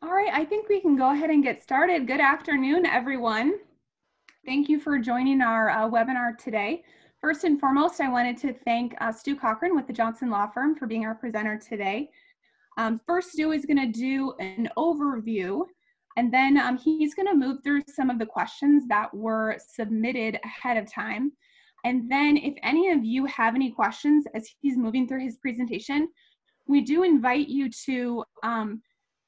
All right, I think we can go ahead and get started. Good afternoon, everyone. Thank you for joining our webinar today. First and foremost, I wanted to thank Stu Cochran with the Johnson Law Firm for being our presenter today. First, Stu is going to do an overview, and then he's going to move through some of the questions that were submitted ahead of time. And then if any of you have any questions as he's moving through his presentation, we do invite you to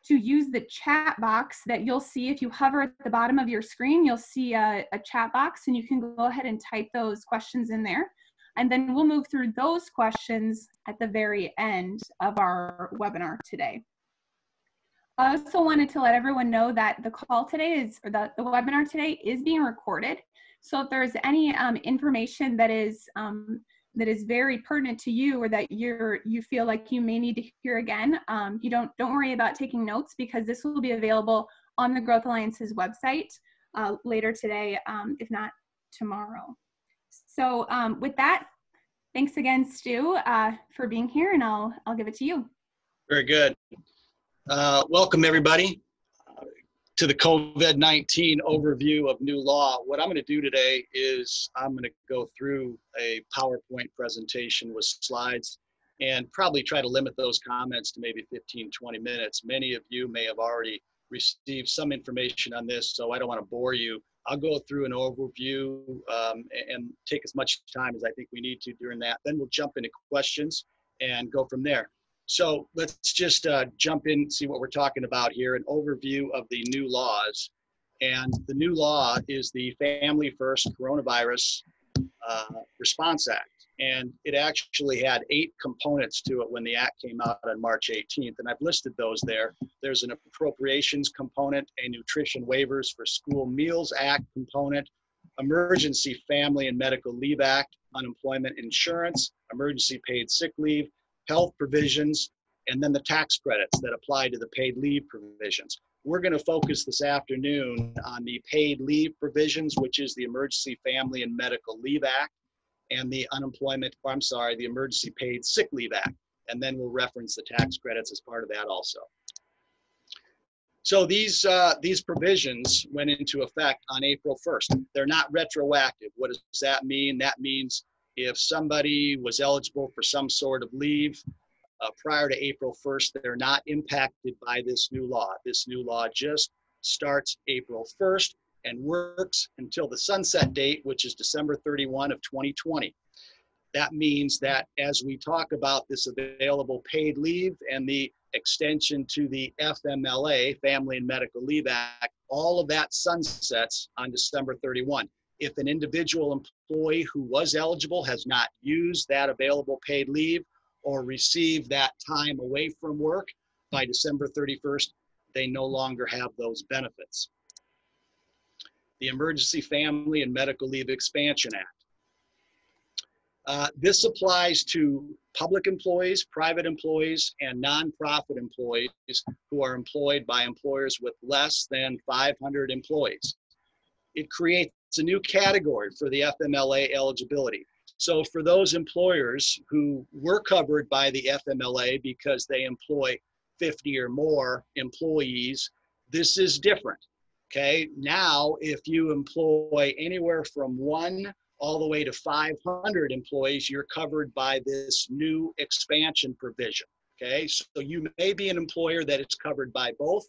use the chat box that you'll see. If you hover at the bottom of your screen, you'll see a chat box, and you can go ahead and type those questions in there. And then we'll move through those questions at the very end of our webinar today. I also wanted to let everyone know that the call today is, or the webinar today is being recorded. So if there's any information that is very pertinent to you, or that you feel like you may need to hear again, don't worry about taking notes, because this will be available on the Growth Alliance's website later today, if not tomorrow. So with that, thanks again, Stu, for being here, and I'll give it to you. Very good. Welcome everybody to the COVID-19 overview of new law. What I'm going to do today is I'm going to go through a PowerPoint presentation with slides and probably try to limit those comments to maybe 15-20 minutes. Many of you may have already received some information on this, so I don't want to bore you. I'll go through an overview and take as much time as I think we need to during that. Then we'll jump into questions and go from there. So let's just jump in and see what we're talking about here, an overview of the new laws. And the new law is the Family First Coronavirus Response Act. And it actually had 8 components to it when the act came out on March 18th. And I've listed those there. There's an appropriations component, a nutrition waivers for school meals act component, emergency family and medical leave act, unemployment insurance, emergency paid sick leave, health provisions, and then the tax credits that apply to the paid leave provisions. We're going to focus this afternoon on the paid leave provisions, which is the Emergency Family and Medical Leave Act, and the the Emergency Paid Sick Leave Act. And then we'll reference the tax credits as part of that also. So these provisions went into effect on April 1st. They're not retroactive. What does that mean? That means if somebody was eligible for some sort of leave prior to April 1st, they're not impacted by this new law. This new law just starts April 1st and works until the sunset date, which is December 31 of 2020. That means that as we talk about this available paid leave and the extension to the FMLA, Family and Medical Leave Act, all of that sunsets on December 31. If an individual employee who was eligible has not used that available paid leave or received that time away from work by December 31st, they no longer have those benefits. The Emergency Family and Medical Leave Expansion Act. This applies to public employees, private employees, and nonprofit employees who are employed by employers with less than 500 employees. It creates a new category for the FMLA eligibility. So for those employers who were covered by the FMLA because they employ 50 or more employees, this is different. Okay, now if you employ anywhere from 1 all the way to 500 employees, you're covered by this new expansion provision. Okay, so you may be an employer that is covered by both,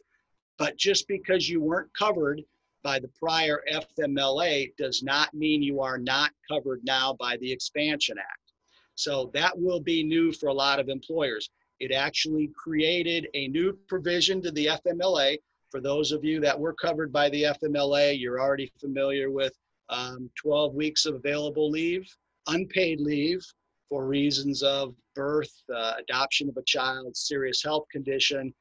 but just because you weren't covered by the prior FMLA does not mean you are not covered now by the Expansion Act. So that will be new for a lot of employers. It actually created a new provision to the FMLA. For those of you that were covered by the FMLA, you're already familiar with 12 weeks of available leave, unpaid leave for reasons of birth, adoption of a child, serious health condition,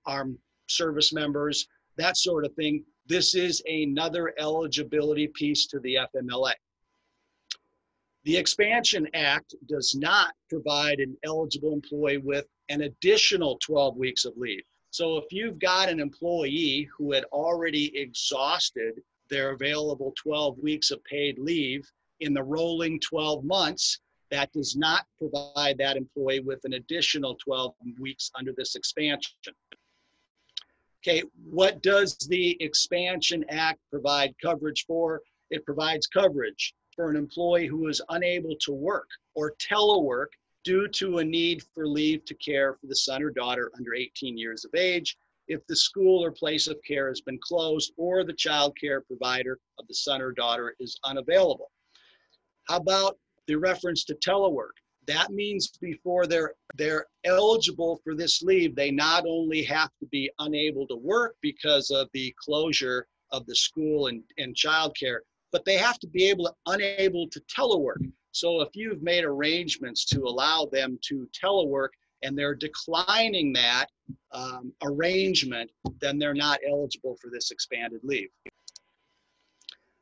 armed service members, that sort of thing. This is another eligibility piece to the FMLA. The Expansion Act does not provide an eligible employee with an additional 12 weeks of leave. So if you've got an employee who had already exhausted their available 12 weeks of paid leave in the rolling 12 months, that does not provide that employee with an additional 12 weeks under this expansion. Okay, what does the Expansion Act provide coverage for? It provides coverage for an employee who is unable to work or telework due to a need for leave to care for the son or daughter under 18 years of age, if the school or place of care has been closed or the child care provider of the son or daughter is unavailable. How about the reference to telework? That means before they're eligible for this leave, they not only have to be unable to work because of the closure of the school and childcare, but they have to be unable to telework. So if you've made arrangements to allow them to telework and they're declining that arrangement, then they're not eligible for this expanded leave.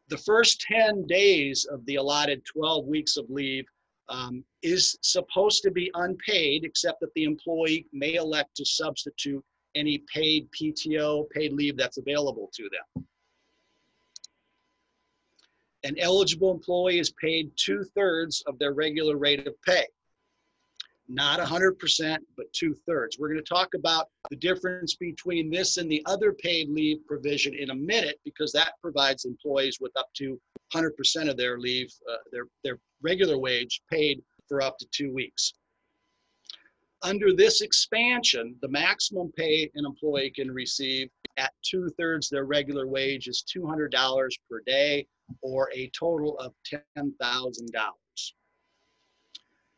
The first 10 days of the allotted 12 weeks of leave is supposed to be unpaid, except that the employee may elect to substitute any paid PTO, paid leave that's available to them. An eligible employee is paid 2/3 of their regular rate of pay. Not 100%, but 2/3. We're going to talk about the difference between this and the other paid leave provision in a minute, because that provides employees with up to 100% of their leave, their regular wage paid for up to 2 weeks. Under this expansion, the maximum pay an employee can receive at 2/3 their regular wage is $200 per day, or a total of $10,000.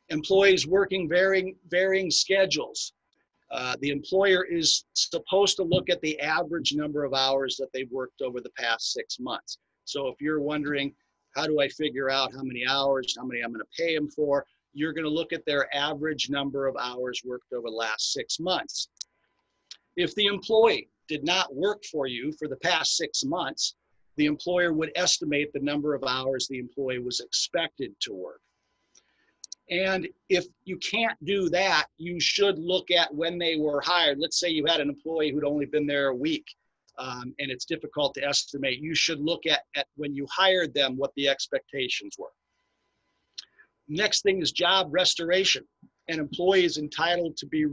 Employees working varying schedules. The employer is supposed to look at the average number of hours that they've worked over the past 6 months. So if you're wondering, how do I figure out how many hours, how many I'm going to pay them for, you're going to look at their average number of hours worked over the last 6 months. If the employee did not work for you for the past 6 months, the employer would estimate the number of hours the employee was expected to work. And if you can't do that, you should look at when they were hired. Let's say you had an employee who'd only been there a week, and it's difficult to estimate. You should look at when you hired them, what the expectations were. Next thing is job restoration. An employee is entitled to be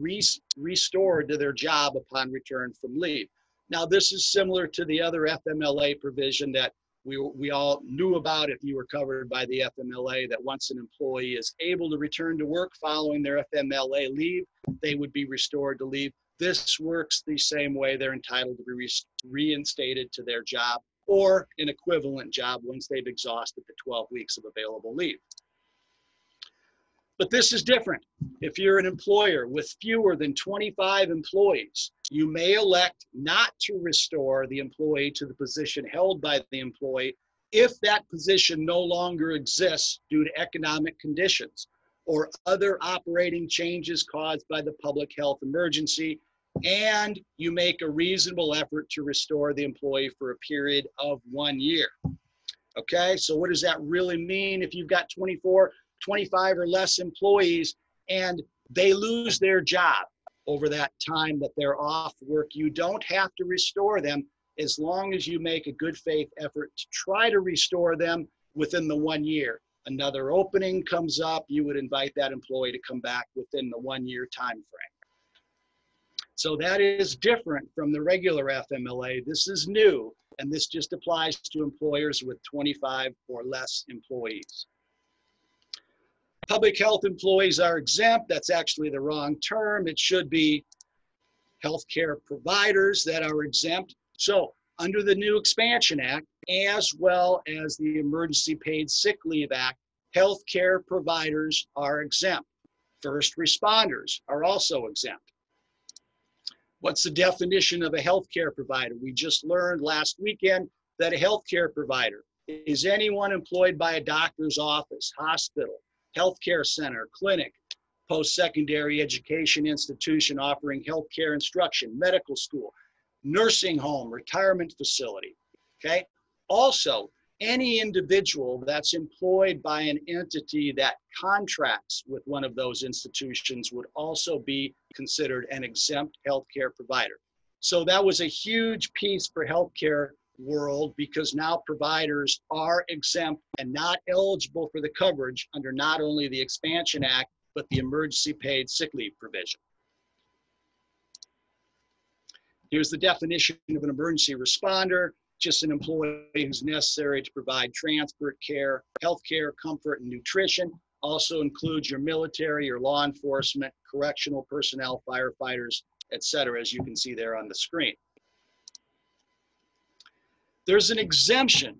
restored to their job upon return from leave. Now, this is similar to the other FMLA provision that we all knew about if you were covered by the FMLA, that once an employee is able to return to work following their FMLA leave, they would be restored to leave. This works the same way. They're entitled to be reinstated to their job or an equivalent job once they've exhausted the 12 weeks of available leave. But this is different. If you're an employer with fewer than 25 employees, you may elect not to restore the employee to the position held by the employee if that position no longer exists due to economic conditions or other operating changes caused by the public health emergency, and you make a reasonable effort to restore the employee for a period of 1 year. Okay, so what does that really mean? If you've got 25 or less employees and they lose their job over that time that they're off work, you don't have to restore them as long as you make a good faith effort to try to restore them within the 1 year. Another opening comes up, you would invite that employee to come back within the 1 year time frame. So that is different from the regular FMLA. This is new, and this just applies to employers with 25 or less employees. Public health employees are exempt. That's actually the wrong term. It should be healthcare providers that are exempt. So under the new Expansion Act, as well as the Emergency Paid Sick Leave Act, healthcare providers are exempt. First responders are also exempt. What's the definition of a healthcare provider? We just learned last weekend that a healthcare provider is anyone employed by a doctor's office, hospital, healthcare center, clinic, post-secondary education institution offering healthcare instruction, medical school, nursing home, retirement facility, okay? Also, any individual that's employed by an entity that contracts with one of those institutions would also be considered an exempt healthcare provider. So that was a huge piece for healthcare world, because now providers are exempt and not eligible for the coverage under not only the Expansion Act, but the Emergency Paid Sick Leave provision. Here's the definition of an emergency responder: just an employee who's necessary to provide transport, care, healthcare, comfort, and nutrition. Also includes your military, your law enforcement, correctional personnel, firefighters, etc., as you can see there on the screen. There's an exemption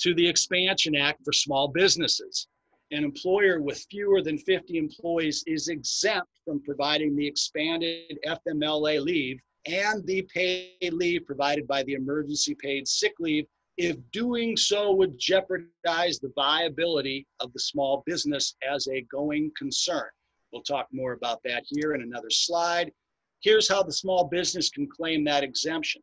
to the Expansion Act for small businesses. An employer with fewer than 50 employees is exempt from providing the expanded FMLA leave and the paid leave provided by the emergency paid sick leave if doing so would jeopardize the viability of the small business as a going concern. We'll talk more about that here in another slide. Here's how the small business can claim that exemption.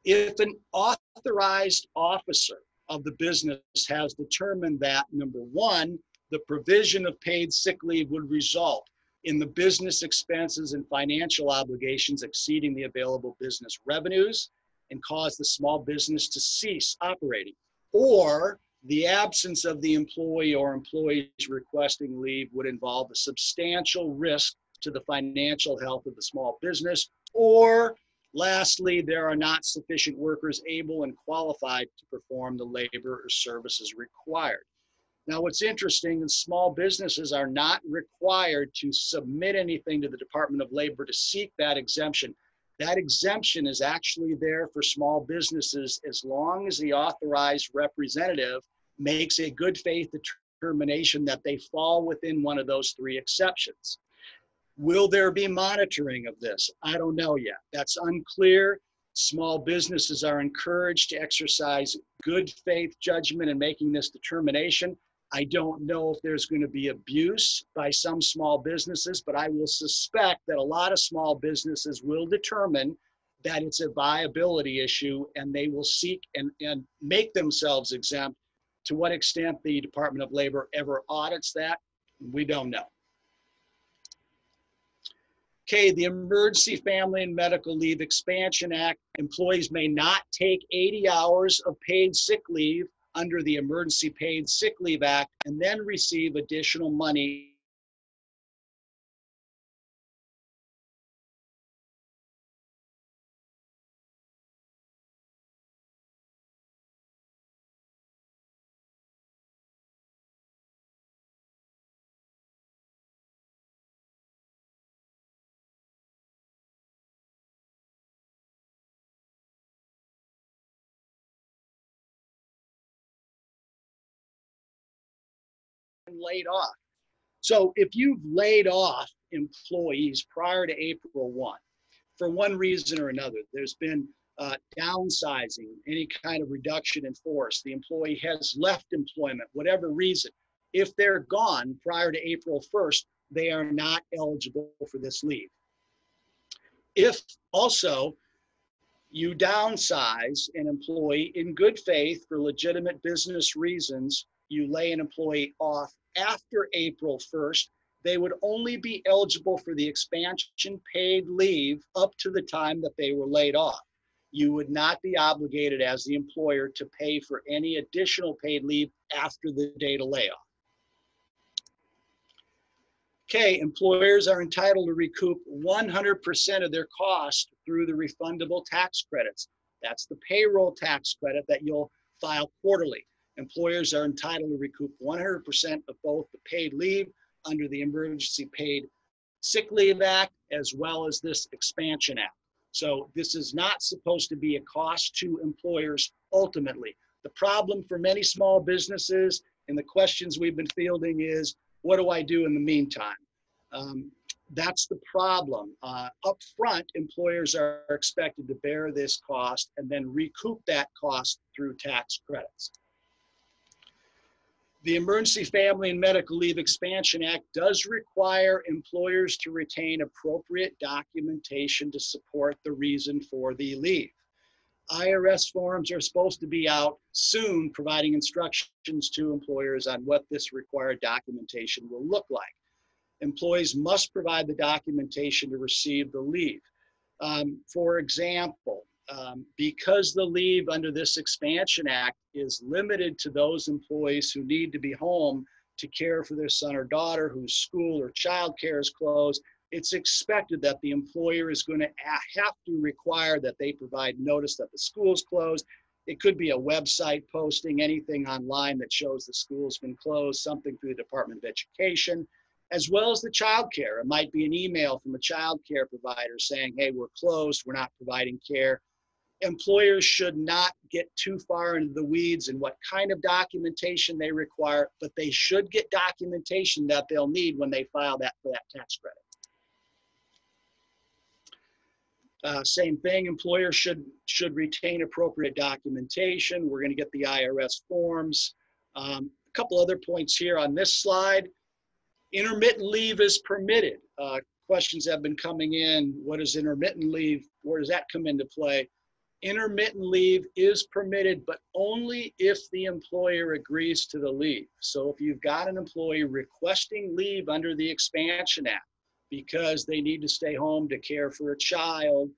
If an authorized officer of the business has determined that, number one, the provision of paid sick leave would result in the business expenses and financial obligations exceeding the available business revenues and cause the small business to cease operating, or the absence of the employee or employees requesting leave would involve a substantial risk to the financial health of the small business, or lastly, there are not sufficient workers able and qualified to perform the labor or services required. Now, what's interesting is small businesses are not required to submit anything to the Department of Labor to seek that exemption. That exemption is actually there for small businesses as long as the authorized representative makes a good faith determination that they fall within one of those three exceptions. Will there be monitoring of this? I don't know yet. That's unclear. Small businesses are encouraged to exercise good faith judgment in making this determination. I don't know if there's going to be abuse by some small businesses, but I will suspect that a lot of small businesses will determine that it's a viability issue and they will seek and make themselves exempt. To what extent the Department of Labor ever audits that, we don't know. Okay, the Emergency Family and Medical Leave Expansion Act. Employees may not take 80 hours of paid sick leave under the Emergency Paid Sick Leave Act and then receive additional money laid off. So if you've laid off employees prior to April 1, for one reason or another, there's been downsizing, any kind of reduction in force, the employee has left employment, whatever reason, if they're gone prior to April 1st, they are not eligible for this leave. If also you downsize an employee in good faith for legitimate business reasons, you lay an employee off after April 1st, they would only be eligible for the expansion paid leave up to the time that they were laid off. You would not be obligated as the employer to pay for any additional paid leave after the date of layoff. Okay, employers are entitled to recoup 100% of their cost through the refundable tax credits. That's the payroll tax credit that you'll file quarterly. Employers are entitled to recoup 100% of both the paid leave under the Emergency Paid Sick Leave Act as well as this Expansion Act. So this is not supposed to be a cost to employers ultimately. The problem for many small businesses and the questions we've been fielding is, what do I do in the meantime? That's the problem. Up front, employers are expected to bear this cost and then recoup that cost through tax credits. The Emergency Family and Medical Leave Expansion Act does require employers to retain appropriate documentation to support the reason for the leave. IRS forms are supposed to be out soon, providing instructions to employers on what this required documentation will look like. Employees must provide the documentation to receive the leave. For example, because the leave under this Expansion Act is limited to those employees who need to be home to care for their son or daughter whose school or child care is closed, it's expected that the employer is going to have to require that they provide notice that the school's closed. It could be a website posting, anything online that shows the school's been closed, something through the Department of Education, as well as the child care. It might be an email from a child care provider saying, hey, we're closed, we're not providing care. Employers should not get too far into the weeds in what kind of documentation they require, but they should get documentation that they'll need when they file that for that tax credit. Same thing, employers should retain appropriate documentation. We're going to get the IRS forms. A couple other points here on this slide. Intermittent leave is permitted. Questions have been coming in. What is intermittent leave? Where does that come into play? Intermittent leave is permitted, but only if the employer agrees to the leave. So if you've got an employee requesting leave under the Expansion Act because they need to stay home to care for a child,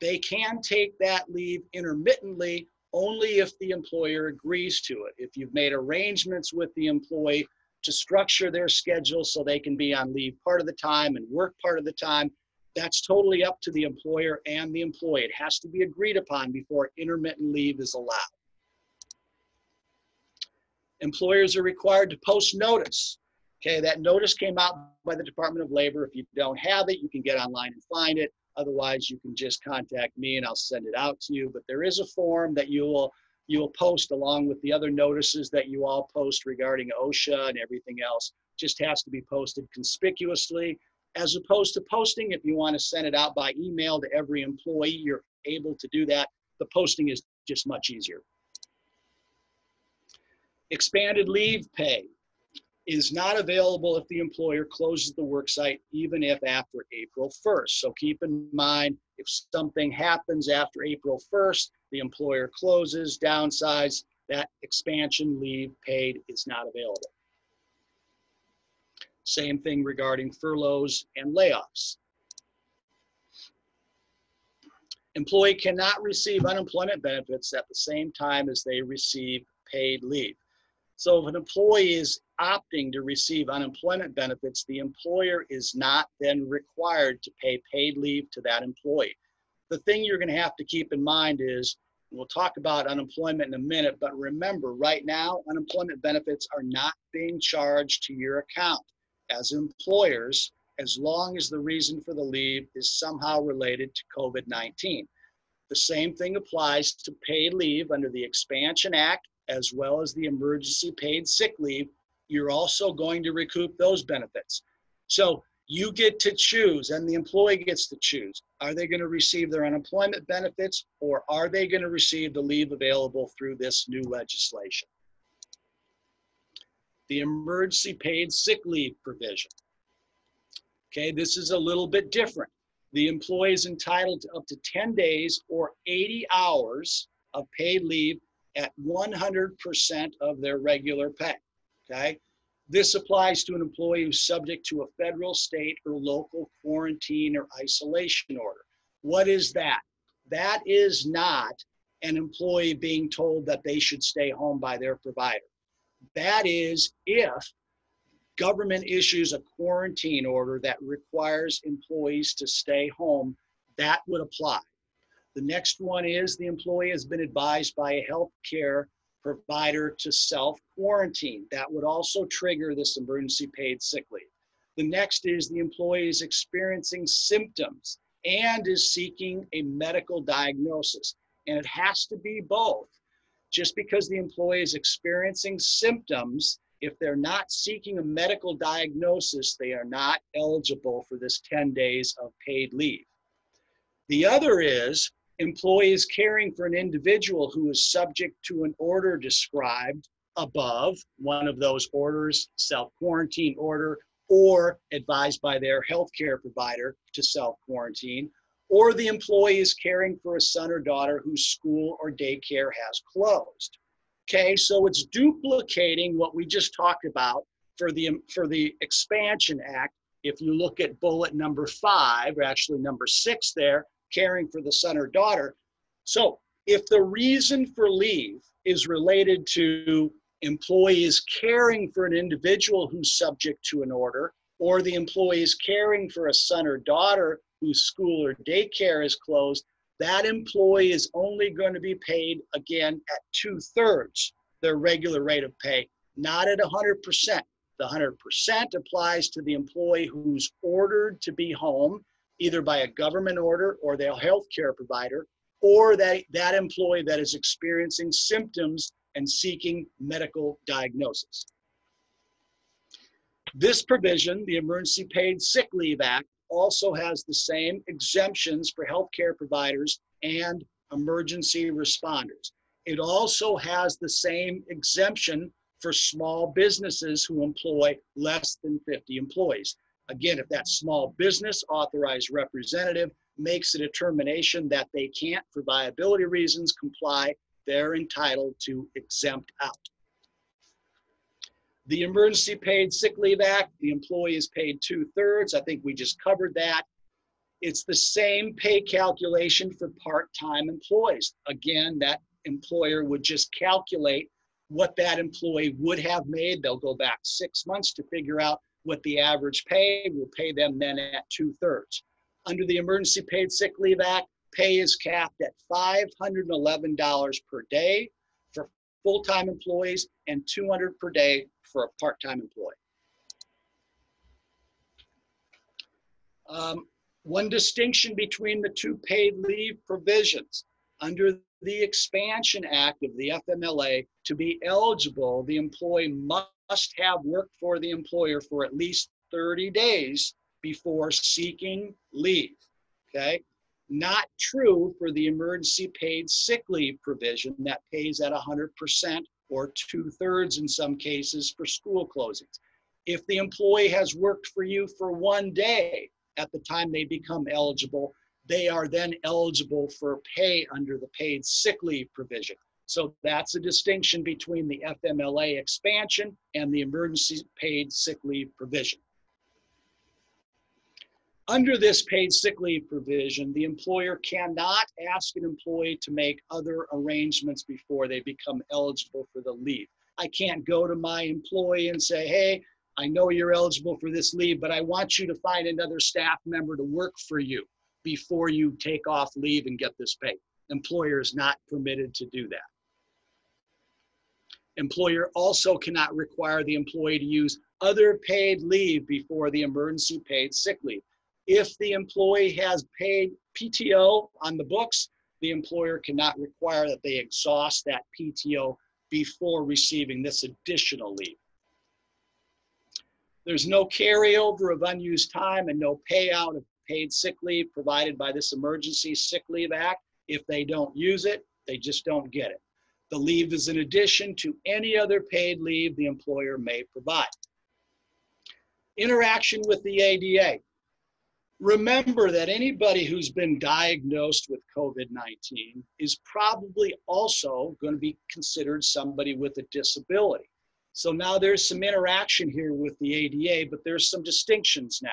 they can take that leave intermittently only if the employer agrees to it. If you've made arrangements with the employee to structure their schedule so they can be on leave part of the time and work part of the time, that's totally up to the employer and the employee. It has to be agreed upon before intermittent leave is allowed. Employers are required to post notice. Okay, that notice came out by the Department of Labor. If you don't have it, you can get online and find it. Otherwise, you can just contact me and I'll send it out to you. But there is a form that you will post along with the other notices that you all post regarding OSHA and everything else. Just has to be posted conspicuously, as opposed to posting. If you want to send it out by email to every employee, you're able to do that. The posting is just much easier. Expanded leave pay is not available if the employer closes the worksite, even if after April 1st. So keep in mind, if something happens after April 1st, the employer closes, downsize, that expansion leave paid is not available. Same thing regarding furloughs and layoffs. Employee cannot receive unemployment benefits at the same time as they receive paid leave. So if an employee is opting to receive unemployment benefits, the employer is not then required to pay paid leave to that employee. The thing you're going to have to keep in mind is, we'll talk about unemployment in a minute, but remember, right now, unemployment benefits are not being charged to your account as employers, as long as the reason for the leave is somehow related to COVID-19. The same thing applies to paid leave under the Expansion Act, as well as the emergency paid sick leave. You're also going to recoup those benefits. So you get to choose, and the employee gets to choose. Are they going to receive their unemployment benefits, or are they going to receive the leave available through this new legislation? The emergency paid sick leave provision. Okay, this is a little bit different. The employee is entitled to up to 10 days or 80 hours of paid leave at 100% of their regular pay, okay? This applies to an employee who's subject to a federal, state, or local quarantine or isolation order. What is that? That is not an employee being told that they should stay home by their provider. That is if government issues a quarantine order that requires employees to stay home, that would apply. The next one is the employee has been advised by a healthcare provider to self-quarantine. That would also trigger this emergency paid sick leave. The next is the employee is experiencing symptoms and is seeking a medical diagnosis. And it has to be both. Just because the employee is experiencing symptoms, if they're not seeking a medical diagnosis, they are not eligible for this 10 days of paid leave. The other is employees caring for an individual who is subject to an order described above, one of those orders, self-quarantine order, or advised by their healthcare provider to self-quarantine, or the employee is caring for a son or daughter whose school or daycare has closed. Okay, so it's duplicating what we just talked about for the Expansion Act. If you look at bullet number 5, or actually number 6 there, caring for the son or daughter. So if the reason for leave is related to employees caring for an individual who's subject to an order, or the employee is caring for a son or daughter whose school or daycare is closed, that employee is only going to be paid again at 2/3 their regular rate of pay, not at 100%. The 100% applies to the employee who's ordered to be home, either by a government order or their health care provider, or that employee that is experiencing symptoms and seeking medical diagnosis. This provision, the Emergency Paid Sick Leave Act, also has the same exemptions for healthcare providers and emergency responders. It also has the same exemption for small businesses who employ less than 50 employees. Again, if that small business authorized representative makes a determination that they can't, for viability reasons, comply, they're entitled to exempt out. The Emergency Paid Sick Leave Act, the employee is paid 2/3. I think we just covered that. It's the same pay calculation for part-time employees. Again, that employer would just calculate what that employee would have made. They'll go back 6 months to figure out what the average pay. We'll pay them then at 2/3. Under the Emergency Paid Sick Leave Act, pay is capped at $511 per day for full-time employees and $200 per day for a part-time employee. One distinction between the two paid leave provisions. Under the Expansion Act of the FMLA, to be eligible, the employee must have worked for the employer for at least 30 days before seeking leave, okay? Not true for the Emergency Paid Sick Leave provision that pays at 100% or 2/3 in some cases for school closings. If the employee has worked for you for 1 day at the time they become eligible, they are then eligible for pay under the paid sick leave provision. So that's a distinction between the FMLA expansion and the Emergency Paid Sick Leave provision. Under this paid sick leave provision, the employer cannot ask an employee to make other arrangements before they become eligible for the leave. I can't go to my employee and say, hey, I know you're eligible for this leave, but I want you to find another staff member to work for you before you take off leave and get this pay. Employer is not permitted to do that. Employer also cannot require the employee to use other paid leave before the emergency paid sick leave. If the employee has paid PTO on the books, the employer cannot require that they exhaust that PTO before receiving this additional leave. There's no carryover of unused time and no payout of paid sick leave provided by this Emergency Sick Leave Act. If they don't use it, they just don't get it. The leave is in addition to any other paid leave the employer may provide. Interaction with the ADA. Remember that anybody who's been diagnosed with COVID-19 is probably also going to be considered somebody with a disability. So now there's some interaction here with the ADA, but there's some distinctions now.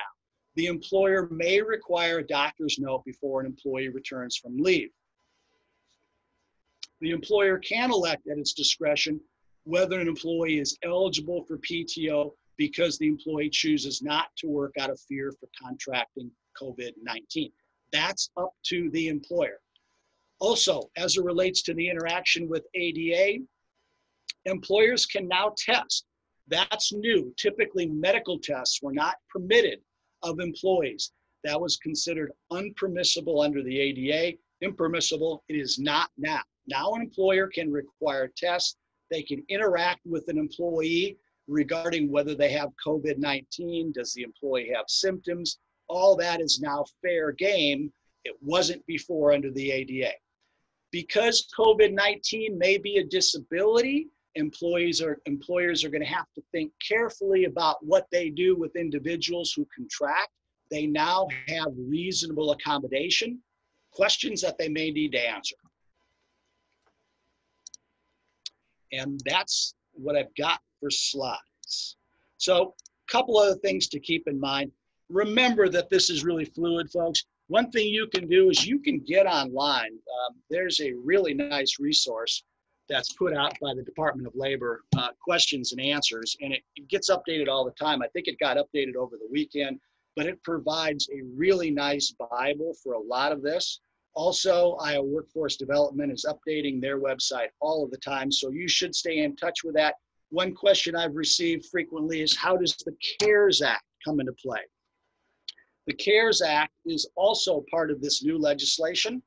The employer may require a doctor's note before an employee returns from leave. The employer can elect at its discretion whether an employee is eligible for PTO because the employee chooses not to work out of fear for contracting COVID-19. That's up to the employer. Also, as it relates to the interaction with ADA, employers can now test. That's new. Typically, medical tests were not permitted of employees. That was considered unpermissible under the ADA. Impermissible, it is not now. Now an employer can require tests. They can interact with an employee regarding whether they have COVID-19, does the employee have symptoms? All that is now fair game. It wasn't before under the ADA. Because COVID-19 may be a disability, employers are going to have to think carefully about what they do with individuals who contract. They now have reasonable accommodation, questions that they may need to answer. And that's what I've got for slides. So a couple other things to keep in mind. Remember that this is really fluid, folks. One thing you can do is you can get online. There's a really nice resource that's put out by the Department of Labor, questions and answers, and it gets updated all the time. I think it got updated over the weekend, but it provides a really nice Bible for a lot of this. Also, Iowa Workforce Development is updating their website all of the time, so you should stay in touch with that. One question I've received frequently is, how does the CARES Act come into play? The CARES Act is also part of this new legislation,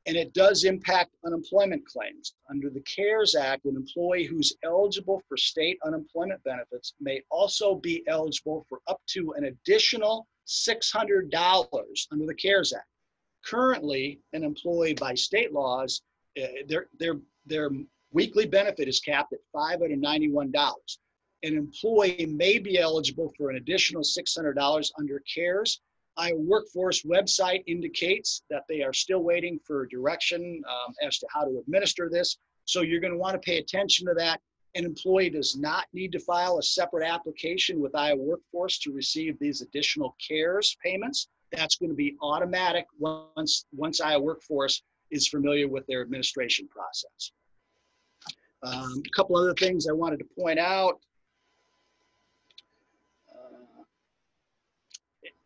and it does impact unemployment claims. Under the CARES Act, an employee who's eligible for state unemployment benefits may also be eligible for up to an additional $600 under the CARES Act. Currently, an employee by state laws, their weekly benefit is capped at $591. An employee may be eligible for an additional $600 under CARES. Iowa Workforce website indicates that they are still waiting for direction as to how to administer this. So you're going to want to pay attention to that. An employee does not need to file a separate application with Iowa Workforce to receive these additional CARES payments. That's going to be automatic once Iowa Workforce is familiar with their administration process. A couple other things I wanted to point out.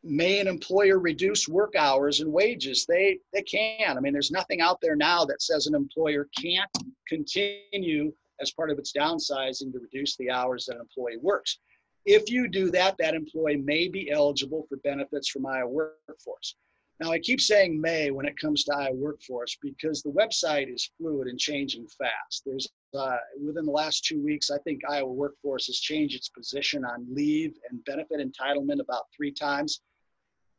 May an employer reduce work hours and wages? They can. I mean, there's nothing out there now that says an employer can't continue as part of its downsizing to reduce the hours that an employee works. If you do that, that employee may be eligible for benefits from Iowa Workforce. Now, I keep saying may when it comes to Iowa Workforce because the website is fluid and changing fast. There's within the last 2 weeks, I think Iowa Workforce has changed its position on leave and benefit entitlement about 3 times.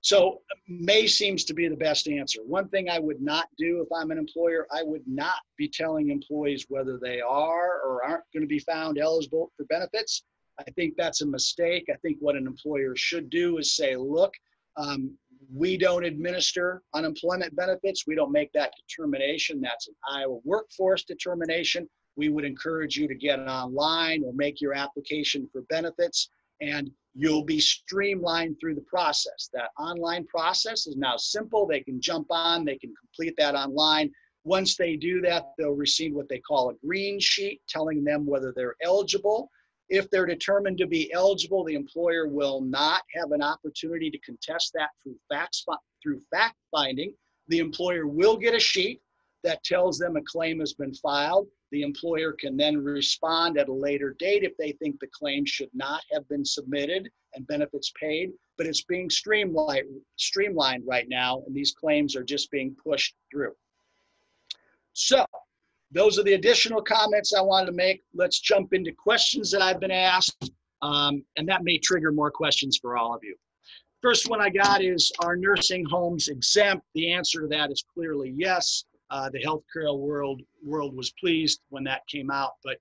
So may seems to be the best answer. One thing I would not do if I'm an employer, I would not be telling employees whether they are or aren't going to be found eligible for benefits. I think that's a mistake. I think what an employer should do is say, look, we don't administer unemployment benefits. We don't make that determination. That's an Iowa Workforce determination. We would encourage you to get it online or make your application for benefits, and you'll be streamlined through the process. That online process is now simple. They can jump on, they can complete that online. Once they do that, they'll receive what they call a green sheet telling them whether they're eligible. If they're determined to be eligible, the employer will not have an opportunity to contest that through fact finding. The employer will get a sheet that tells them a claim has been filed. The employer can then respond at a later date if they think the claim should not have been submitted and benefits paid, but it's being streamlined right now, and these claims are just being pushed through. So those are the additional comments I wanted to make. Let's jump into questions that I've been asked, and that may trigger more questions for all of you. First one I got is, are nursing homes exempt? The answer to that is clearly yes. The healthcare world was pleased when that came out, but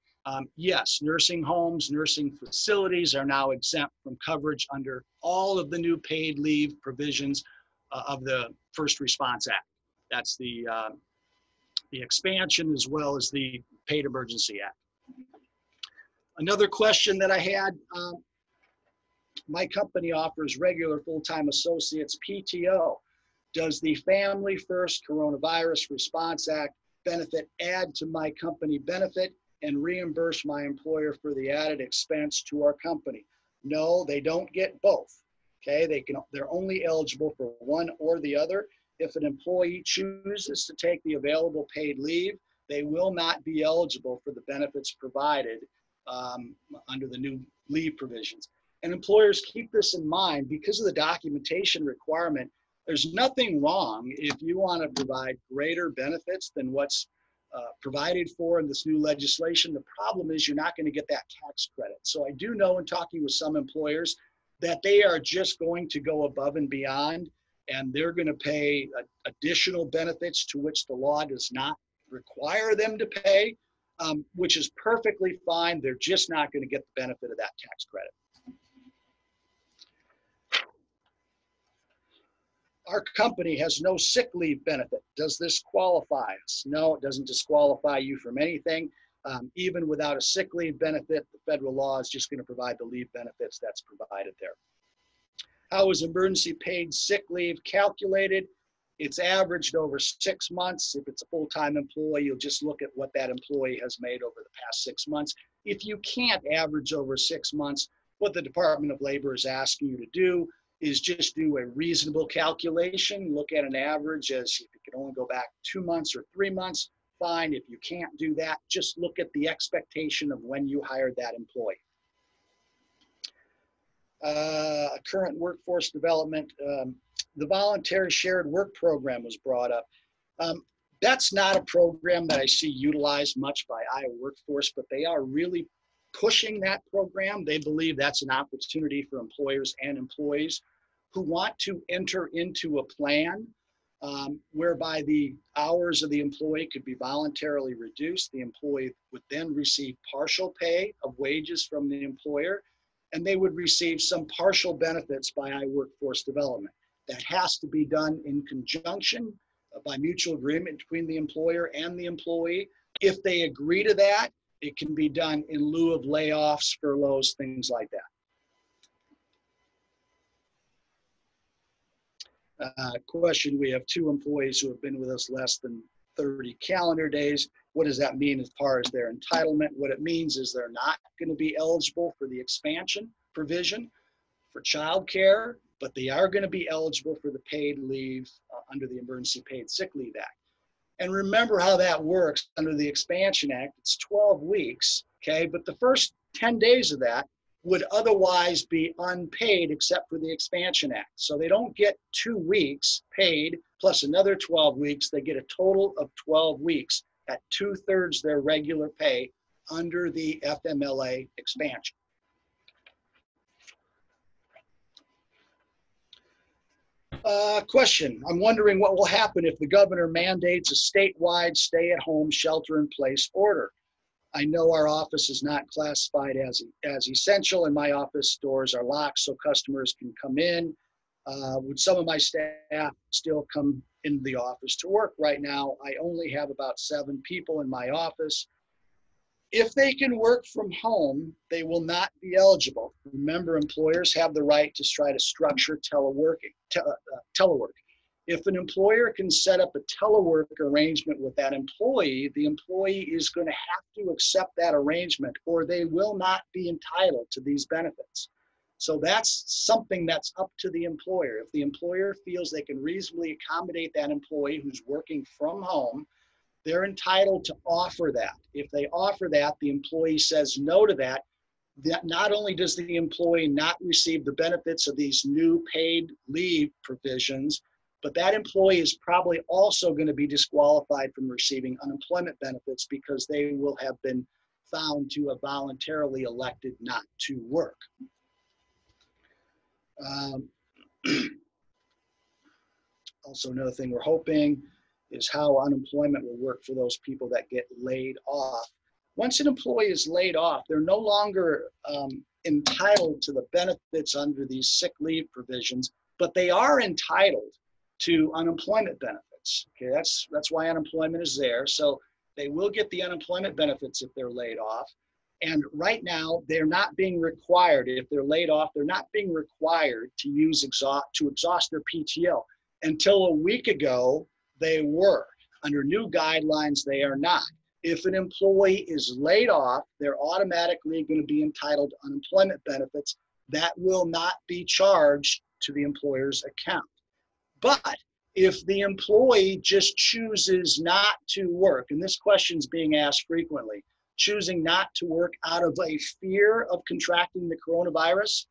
yes, nursing homes, nursing facilities are now exempt from coverage under all of the new paid leave provisions of the First Response Act. That's the expansion as well as the Paid Emergency Act. Another question that I had, my company offers regular full-time associates PTO. Does the Family First Coronavirus Response Act benefit add to my company benefit and reimburse my employer for the added expense to our company? No, they don't get both. Okay, they're only eligible for one or the other. If an employee chooses to take the available paid leave, they will not be eligible for the benefits provided under the new leave provisions. And employers keep this in mind because of the documentation requirement. There's nothing wrong if you want to provide greater benefits than what's provided for in this new legislation. The problem is you're not going to get that tax credit. So I do know in talking with some employers that they are just going to go above and beyond, and they're going to pay additional benefits to which the law does not require them to pay, which is perfectly fine. They're just not going to get the benefit of that tax credit. Our company has no sick leave benefit. Does this qualify us? No, it doesn't disqualify you from anything. Even without a sick leave benefit, the federal law is just going to provide the leave benefits that's provided there. How is emergency paid sick leave calculated? It's averaged over 6 months. If it's a full-time employee, you'll just look at what that employee has made over the past 6 months. If you can't average over 6 months, what the Department of Labor is asking you to do is just do a reasonable calculation, look at an average. As if you can only go back 2 months or 3 months, fine. If you can't do that, just look at the expectation of when you hired that employee. Current workforce development, the voluntary shared work program was brought up. That's not a program that I see utilized much by Iowa Workforce, but they are really pushing that program. They believe that's an opportunity for employers and employees who want to enter into a plan whereby the hours of the employee could be voluntarily reduced. The employee would then receive partial pay of wages from the employer, and they would receive some partial benefits by Workforce Development. That has to be done in conjunction by mutual agreement between the employer and the employee. If they agree to that, it can be done in lieu of layoffs, furloughs, things like that. Question, we have 2 employees who have been with us less than 30 calendar days. What does that mean as far as their entitlement? What it means is they're not going to be eligible for the expansion provision for childcare, but they are going to be eligible for the paid leave under the Emergency Paid Sick Leave Act. And remember how that works under the Expansion Act. It's 12 weeks, okay? But the first 10 days of that would otherwise be unpaid except for the Expansion Act. So they don't get 2 weeks paid plus another 12 weeks. They get a total of 12 weeks at 2/3 their regular pay under the FMLA expansion. Question, I'm wondering what will happen if the governor mandates a statewide stay-at-home shelter-in-place order. I know our office is not classified as essential, and my office doors are locked so customers can come in. Would some of my staff still come into the office to work? Right now, I only have about 7 people in my office. If they can work from home, they will not be eligible. Remember, employers have the right to try to structure telework. If an employer can set up a telework arrangement with that employee, the employee is going to have to accept that arrangement or they will not be entitled to these benefits. So that's something that's up to the employer. If the employer feels they can reasonably accommodate that employee who's working from home, they're entitled to offer that. If they offer that, the employee says no to that, that not only does the employee not receive the benefits of these new paid leave provisions, but that employee is probably also going to be disqualified from receiving unemployment benefits because they will have been found to have voluntarily elected not to work. Also, another thing we're hoping is how unemployment will work for those people that get laid off. Once an employee is laid off, they're no longer entitled to the benefits under these sick leave provisions, but they are entitled to unemployment benefits. Okay, that's why unemployment is there. So they will get the unemployment benefits if they're laid off. And right now, they're not being required, if they're laid off, they're not being required to exhaust their PTO. Until a week ago, they were. Under new guidelines, they are not. If an employee is laid off, they're automatically going to be entitled to unemployment benefits. That will not be charged to the employer's account. But if the employee just chooses not to work, and this question is being asked frequently, choosing not to work out of a fear of contracting the coronavirus,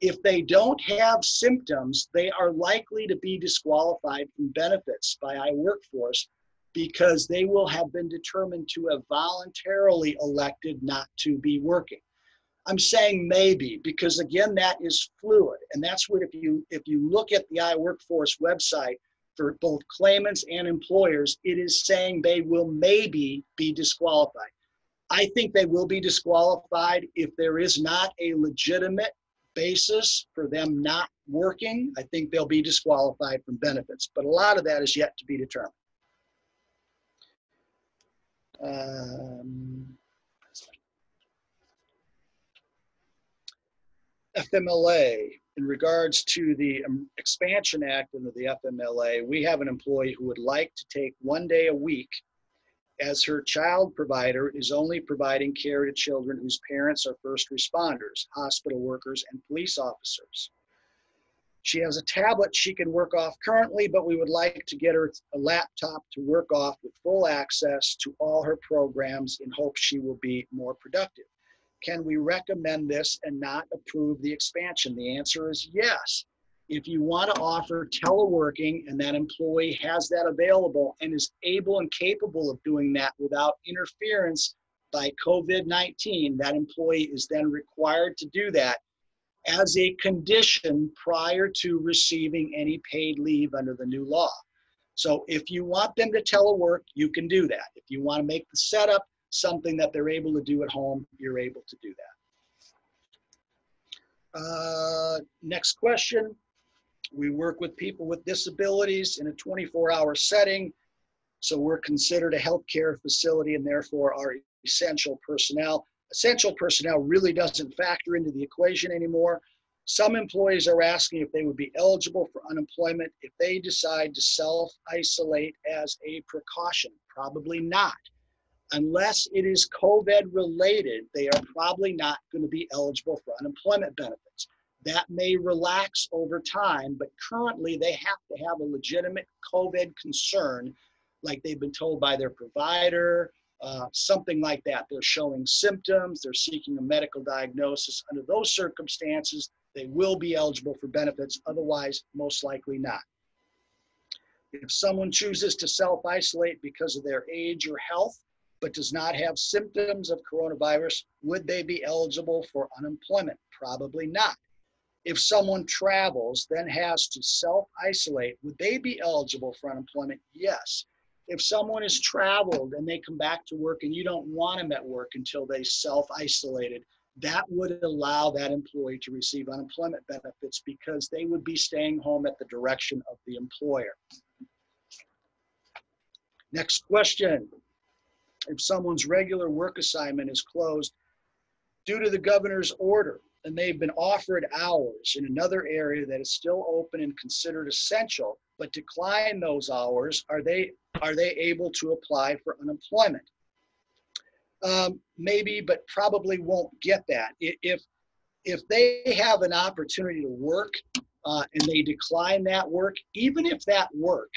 if they don't have symptoms, they are likely to be disqualified from benefits by iWorkforce because they will have been determined to have voluntarily elected not to be working. I'm saying maybe because, again, that is fluid. And that's what if you look at the iWorkforce website for both claimants and employers, it is saying they will maybe be disqualified. I think they will be disqualified if there is not a legitimate basis for them not working. I think they'll be disqualified from benefits, but a lot of that is yet to be determined. FMLA, in regards to the Expansion Act under the FMLA, we have an employee who would like to take 1 day a week as her child provider is only providing care to children whose parents are first responders, hospital workers, and police officers. She has a tablet she can work off currently, but we would like to get her a laptop to work off with full access to all her programs in hopes she will be more productive. Can we recommend this and not approve the expansion? The answer is yes. If you want to offer teleworking and that employee has that available and is able and capable of doing that without interference by COVID-19, that employee is then required to do that as a condition prior to receiving any paid leave under the new law. So if you want them to telework, you can do that. If you want to make the setup something that they're able to do at home, you're able to do that. Next question. We work with people with disabilities in a 24-hour setting, so we're considered a healthcare facility and therefore are essential personnel. Essential personnel really doesn't factor into the equation anymore. Some employees are asking if they would be eligible for unemployment if they decide to self-isolate as a precaution. Probably not. Unless it is COVID related, they are probably not going to be eligible for unemployment benefits. That may relax over time, but currently they have to have a legitimate COVID concern, like they've been told by their provider, something like that. They're showing symptoms, they're seeking a medical diagnosis. Under those circumstances, they will be eligible for benefits, otherwise, most likely not. If someone chooses to self-isolate because of their age or health, but does not have symptoms of coronavirus, would they be eligible for unemployment? Probably not. If someone travels, then has to self-isolate, would they be eligible for unemployment? Yes. If someone has traveled and they come back to work and you don't want them at work until they self-isolated, that would allow that employee to receive unemployment benefits because they would be staying home at the direction of the employer. Next question. If someone's regular work assignment is closed due to the governor's order and they've been offered hours in another area that is still open and considered essential, but decline those hours, are they able to apply for unemployment? Maybe, but probably won't get that. If they have an opportunity to work and they decline that work, even if that work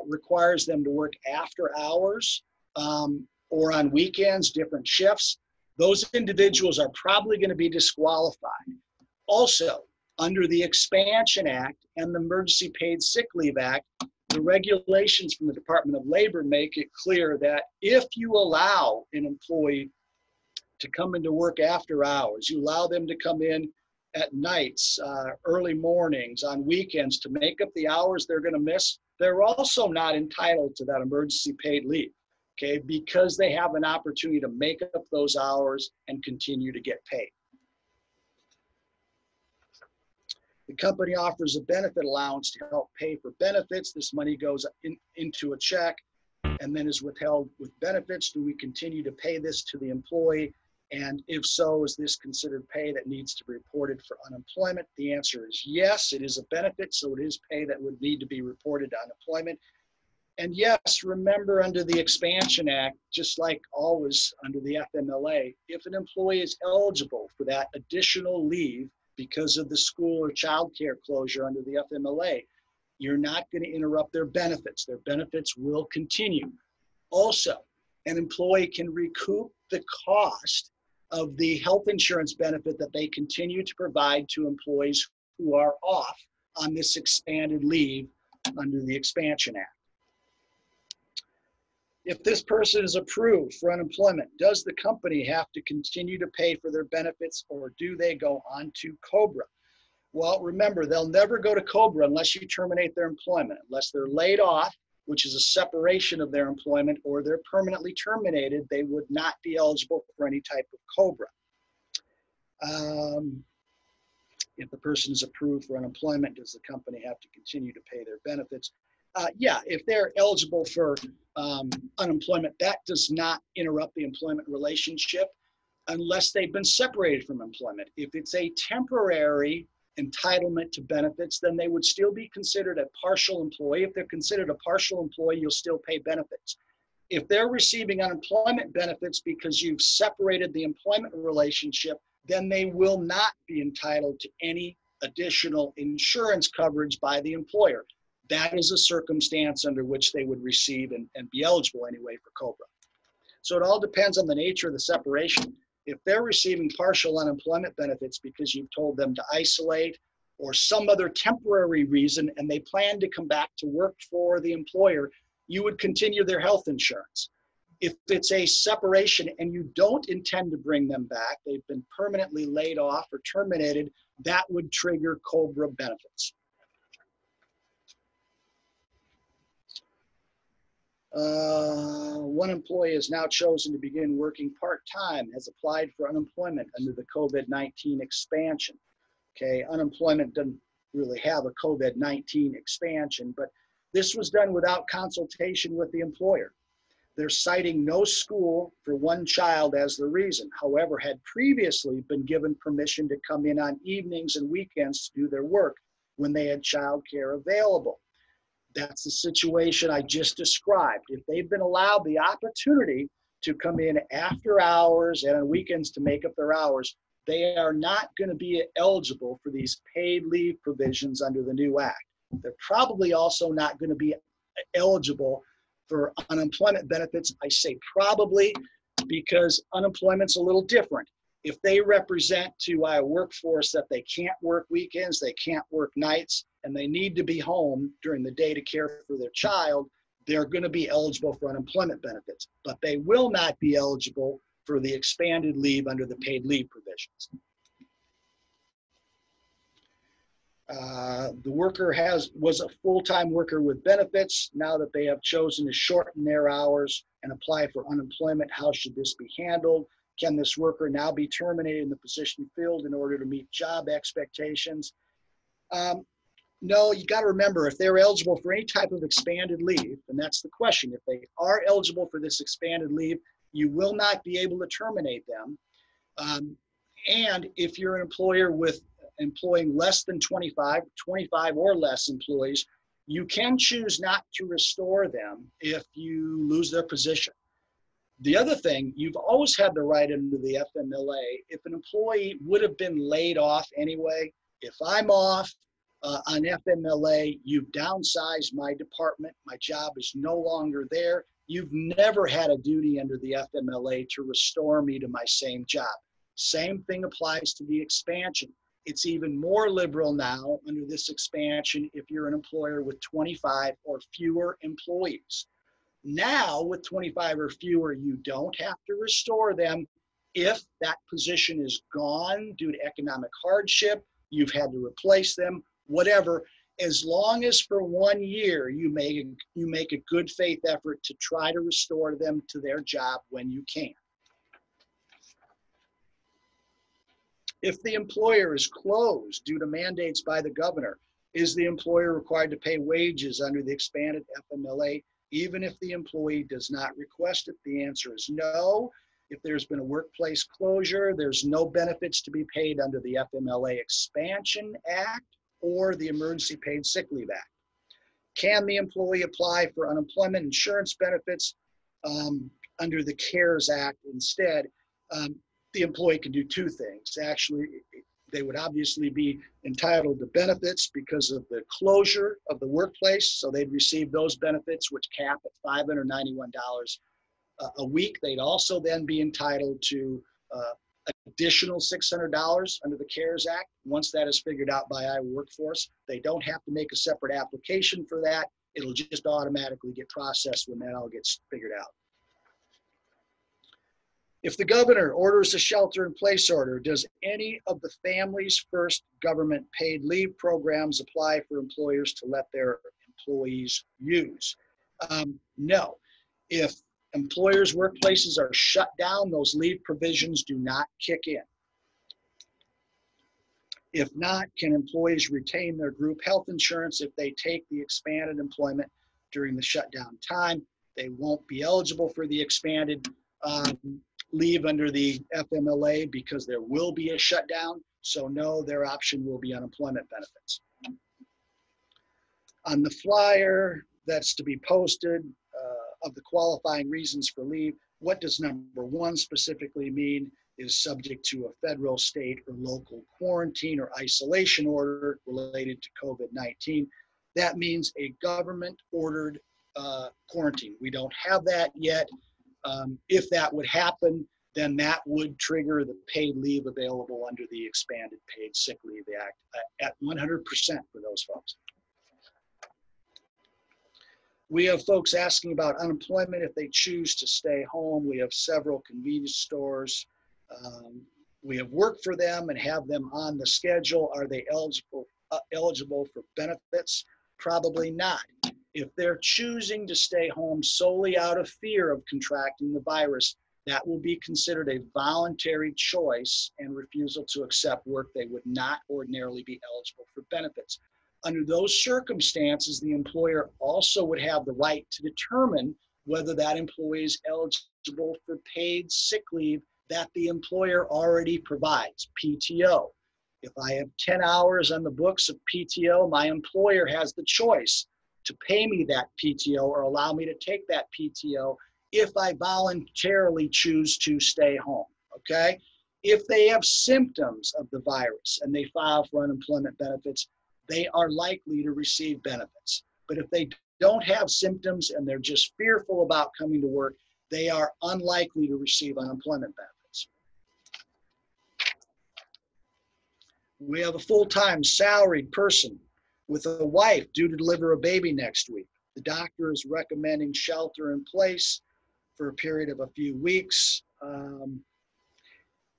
requires them to work after hours or on weekends, different shifts, those individuals are probably going to be disqualified. Also, under the Expansion Act and the Emergency Paid Sick Leave Act, the regulations from the Department of Labor make it clear that if you allow an employee to come into work after hours, you allow them to come in at nights, early mornings, on weekends to make up the hours they're going to miss, they're also not entitled to that emergency paid leave, okay, because they have an opportunity to make up those hours and continue to get paid. The company offers a benefit allowance to help pay for benefits. This money goes into a check and then is withheld with benefits. Do we continue to pay this to the employee? And if so, is this considered pay that needs to be reported for unemployment? The answer is yes, it is a benefit, so it is pay that would need to be reported to unemployment. And yes, remember under the Expansion Act, just like always under the FMLA, if an employee is eligible for that additional leave because of the school or child care closure under the FMLA, you're not going to interrupt their benefits. Their benefits will continue. Also, an employee can recoup the cost of the health insurance benefit that they continue to provide to employees who are off on this expanded leave under the Expansion Act. If this person is approved for unemployment, does the company have to continue to pay for their benefits or do they go on to COBRA? Well, remember, they'll never go to COBRA unless you terminate their employment, unless they're laid off, which is a separation of their employment, or they're permanently terminated, they would not be eligible for any type of COBRA. If the person is approved for unemployment, does the company have to continue to pay their benefits? Yeah, if they're eligible for unemployment, that does not interrupt the employment relationship unless they've been separated from employment. If it's a temporary entitlement to benefits, then they would still be considered a partial employee. If they're considered a partial employee, you'll still pay benefits. If they're receiving unemployment benefits because you've separated the employment relationship, then they will not be entitled to any additional insurance coverage by the employer. That is a circumstance under which they would receive and be eligible anyway for COBRA. So it all depends on the nature of the separation. If they're receiving partial unemployment benefits because you've told them to isolate or some other temporary reason and they plan to come back to work for the employer, you would continue their health insurance. If it's a separation and you don't intend to bring them back, they've been permanently laid off or terminated, that would trigger COBRA benefits. One employee has now chosen to begin working part-time, has applied for unemployment under the COVID-19 expansion. Okay, unemployment doesn't really have a COVID-19 expansion, but this was done without consultation with the employer. They're citing no school for one child as the reason, however, had previously been given permission to come in on evenings and weekends to do their work when they had childcare available. That's the situation I just described. If they've been allowed the opportunity to come in after hours and on weekends to make up their hours, they are not going to be eligible for these paid leave provisions under the new act. They're probably also not going to be eligible for unemployment benefits. I say probably because unemployment's a little different. If they represent to a workforce that they can't work weekends, they can't work nights, and they need to be home during the day to care for their child, they're going to be eligible for unemployment benefits, but they will not be eligible for the expanded leave under the paid leave provisions. The worker was a full-time worker with benefits. Now that they have chosen to shorten their hours and apply for unemployment, how should this be handled? Can this worker now be terminated in the position filled in order to meet job expectations? No, you got to remember, if they're eligible for any type of expanded leave, and that's the question, if they are eligible for this expanded leave, you will not be able to terminate them. And if you're an employer with employing less than 25 or less employees, you can choose not to restore them if you lose their position. The other thing, you've always had the right under the FMLA, if an employee would have been laid off anyway, if I'm off on FMLA, you've downsized my department, my job is no longer there, you've never had a duty under the FMLA to restore me to my same job. Same thing applies to the expansion. It's even more liberal now under this expansion if you're an employer with 25 or fewer employees. Now, with 25 or fewer, you don't have to restore them if that position is gone due to economic hardship, you've had to replace them, whatever, as long as for 1 year you make a good faith effort to try to restore them to their job when you can. If the employer is closed due to mandates by the governor, is the employer required to pay wages under the expanded FMLA, even if the employee does not request it? The answer is no. If there's been a workplace closure, there's no benefits to be paid under the FMLA Expansion Act or the Emergency Paid Sick Leave Act. Can the employee apply for unemployment insurance benefits under the CARES Act instead? The employee can do two things. Actually, they would obviously be entitled to benefits because of the closure of the workplace. So they'd receive those benefits, which cap at $591 a week. They'd also then be entitled to additional $600 under the CARES Act. Once that is figured out by our workforce, they don't have to make a separate application for that. It'll just automatically get processed when that all gets figured out. If the governor orders a shelter-in-place order, does any of the Families First government paid leave programs apply for employers to let their employees use? No. If employers' workplaces are shut down, those leave provisions do not kick in. If not, can employees retain their group health insurance if they take the expanded employment during the shutdown time? They won't be eligible for the expanded leave under the FMLA because there will be a shutdown. So no, their option will be unemployment benefits. On the flyer that's to be posted of the qualifying reasons for leave, what does number 1 specifically mean? Is subject to a federal, state, or local quarantine or isolation order related to COVID-19. That means a government-ordered quarantine. We don't have that yet. If that would happen, then that would trigger the paid leave available under the Expanded Paid Sick Leave Act at 100% for those folks. We have folks asking about unemployment if they choose to stay home. We have several convenience stores. We have worked for them and have them on the schedule. Are they eligible for benefits? Probably not. If they're choosing to stay home solely out of fear of contracting the virus, that will be considered a voluntary choice and refusal to accept work. They would not ordinarily be eligible for benefits. Under those circumstances, the employer also would have the right to determine whether that employee is eligible for paid sick leave that the employer already provides, PTO. If I have 10 hours on the books of PTO, my employer has the choice to pay me that PTO or allow me to take that PTO if I voluntarily choose to stay home, okay? If they have symptoms of the virus and they file for unemployment benefits, they are likely to receive benefits. But if they don't have symptoms and they're just fearful about coming to work, they are unlikely to receive unemployment benefits. We have a full-time salaried person with a wife due to deliver a baby next week. The doctor is recommending shelter in place for a period of a few weeks.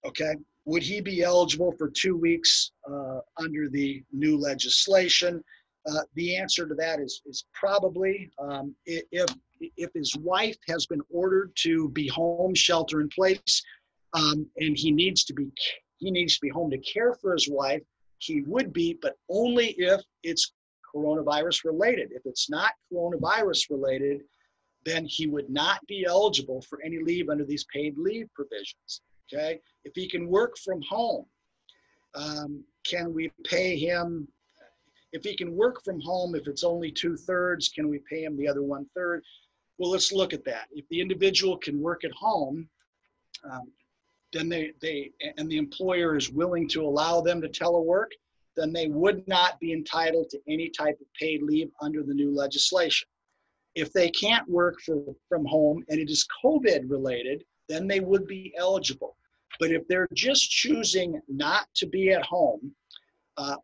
Okay, would he be eligible for 2 weeks under the new legislation? The answer to that is probably. If his wife has been ordered to be home, shelter in place, and he needs to be home to care for his wife, he would be, but only if it's coronavirus related. If it's not coronavirus related, then he would not be eligible for any leave under these paid leave provisions. Okay, if he can work from home, can we pay him? If he can work from home, if it's only 2/3, can we pay him the other 1/3? Well, let's look at that. If the individual can work at home, then and the employer is willing to allow them to telework, then they would not be entitled to any type of paid leave under the new legislation. If they can't work from home and it is COVID related, then they would be eligible. But if they're just choosing not to be at home,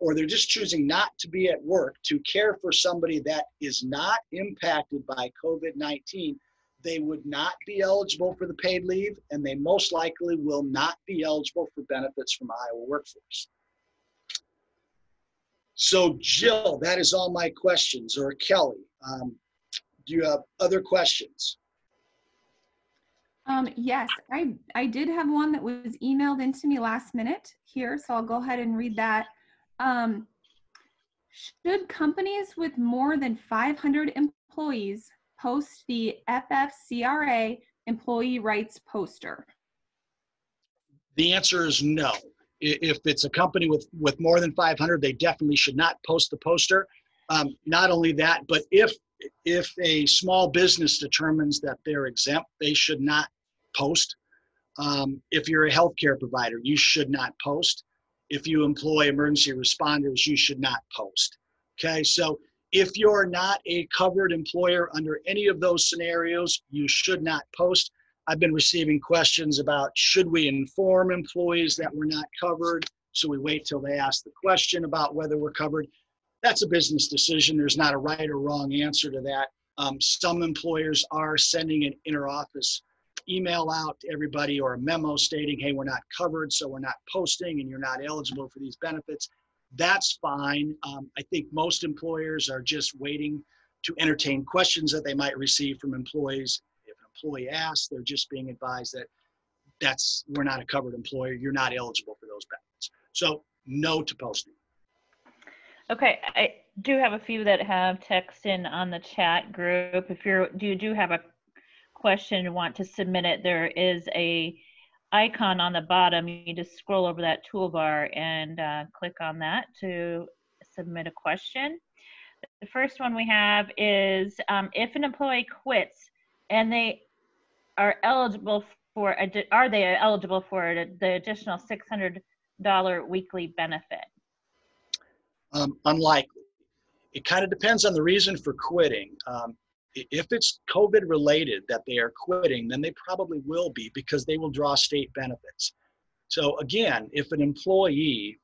or they're just choosing not to be at work to care for somebody that is not impacted by COVID-19, they would not be eligible for the paid leave, and they most likely will not be eligible for benefits from Iowa Workforce. So Jill, that is all my questions, or Kelly. Do you have other questions? Yes, I did have one that was emailed into me last minute here, so I'll go ahead and read that. Should companies with more than 500 employees post the FFCRA employee rights poster? The answer is no. If it's a company with more than 500, they definitely should not post the poster. Not only that, but if a small business determines that they're exempt, they should not post. If you're a healthcare provider, you should not post. If you employ emergency responders, you should not post. Okay, so if you're not a covered employer under any of those scenarios, you should not post. I've been receiving questions about, should we inform employees that we're not covered? Should we wait till they ask the question about whether we're covered? That's a business decision. There's not a right or wrong answer to that. Some employers are sending an inter-office email out to everybody or a memo stating, hey, we're not covered, so we're not posting and you're not eligible for these benefits. That's fine. I think most employers are just waiting to entertain questions that they might receive from employees. If an employee asks, they're just being advised that we're not a covered employer, you're not eligible for those benefits. So no to posting. Okay, I do have a few that have text in on the chat group. If you do have a question and want to submit it, there is a icon on the bottom. You just scroll over that toolbar and click on that to submit a question. The first one we have is if an employee quits and they are eligible for, are they eligible for the additional $600 weekly benefit? Unlikely. It kind of depends on the reason for quitting. If it's COVID related that they are quitting, then they probably will be, because they will draw state benefits. So again, if an employee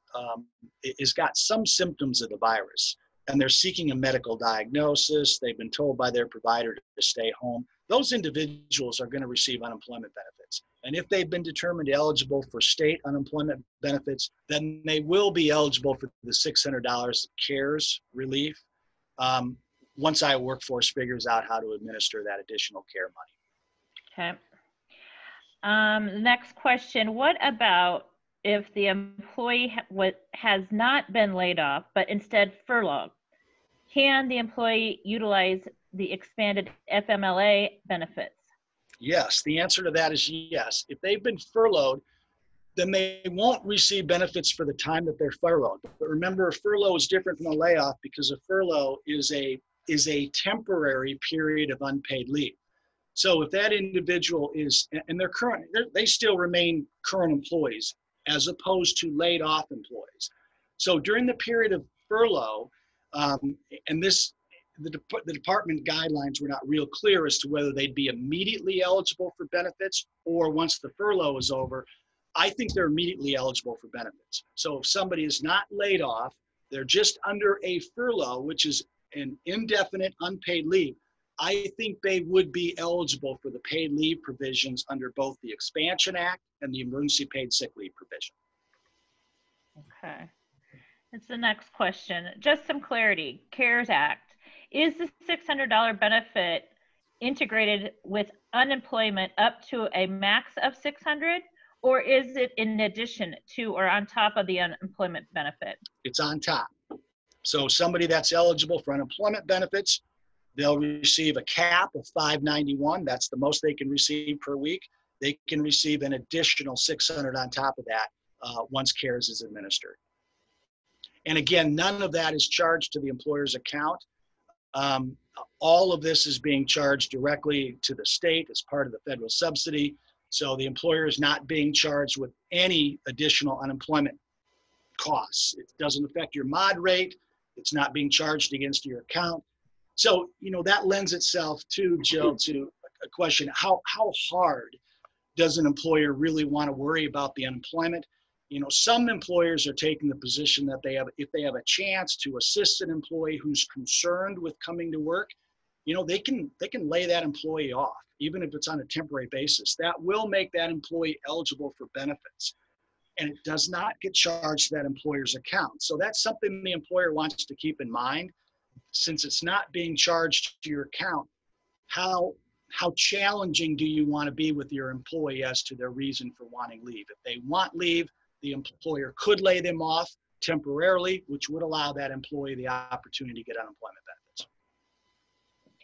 has got some symptoms of the virus and they're seeking a medical diagnosis, they've been told by their provider to stay home, those individuals are going to receive unemployment benefits. And if they've been determined eligible for state unemployment benefits, then they will be eligible for the $600 CARES relief once our workforce figures out how to administer that additional care money. Okay. Next question, what about if the employee has not been laid off, but instead furloughed? Can the employee utilize the expanded FMLA benefits? Yes, the answer to that is yes. If they've been furloughed, then they won't receive benefits for the time that they're furloughed. But remember, a furlough is different from a layoff, because a furlough is a temporary period of unpaid leave. So if that individual is, and they still remain current employees as opposed to laid off employees. So during the period of furlough, and the department guidelines were not real clear as to whether they'd be immediately eligible for benefits or once the furlough is over. I think they're immediately eligible for benefits. So if somebody is not laid off, they're just under a furlough, which is an indefinite unpaid leave, I think they would be eligible for the paid leave provisions under both the Expansion Act and the Emergency Paid Sick Leave provision. Okay. That's the next question. Just some clarity. CARES Act. Is the $600 benefit integrated with unemployment up to a max of $600, or is it in addition to or on top of the unemployment benefit? It's on top. So somebody that's eligible for unemployment benefits, they'll receive a cap of $591. That's the most they can receive per week. They can receive an additional $600 on top of that once CARES is administered. And again, none of that is charged to the employer's account. All of this is being charged directly to the state as part of the federal subsidy. So the employer is not being charged with any additional unemployment costs. It doesn't affect your mod rate. It's not being charged against your account. So, that lends itself to, Jill, to a question, how hard does an employer really want to worry about the unemployment? Some employers are taking the position that if they have a chance to assist an employee who's concerned with coming to work, they can lay that employee off, even if it's on a temporary basis. That will make that employee eligible for benefits. And it does not get charged to that employer's account. So that's something the employer wants to keep in mind. Since it's not being charged to your account, how challenging do you want to be with your employee as to their reason for wanting leave? If they want leave, the employer could lay them off temporarily, which would allow that employee the opportunity to get unemployment benefits.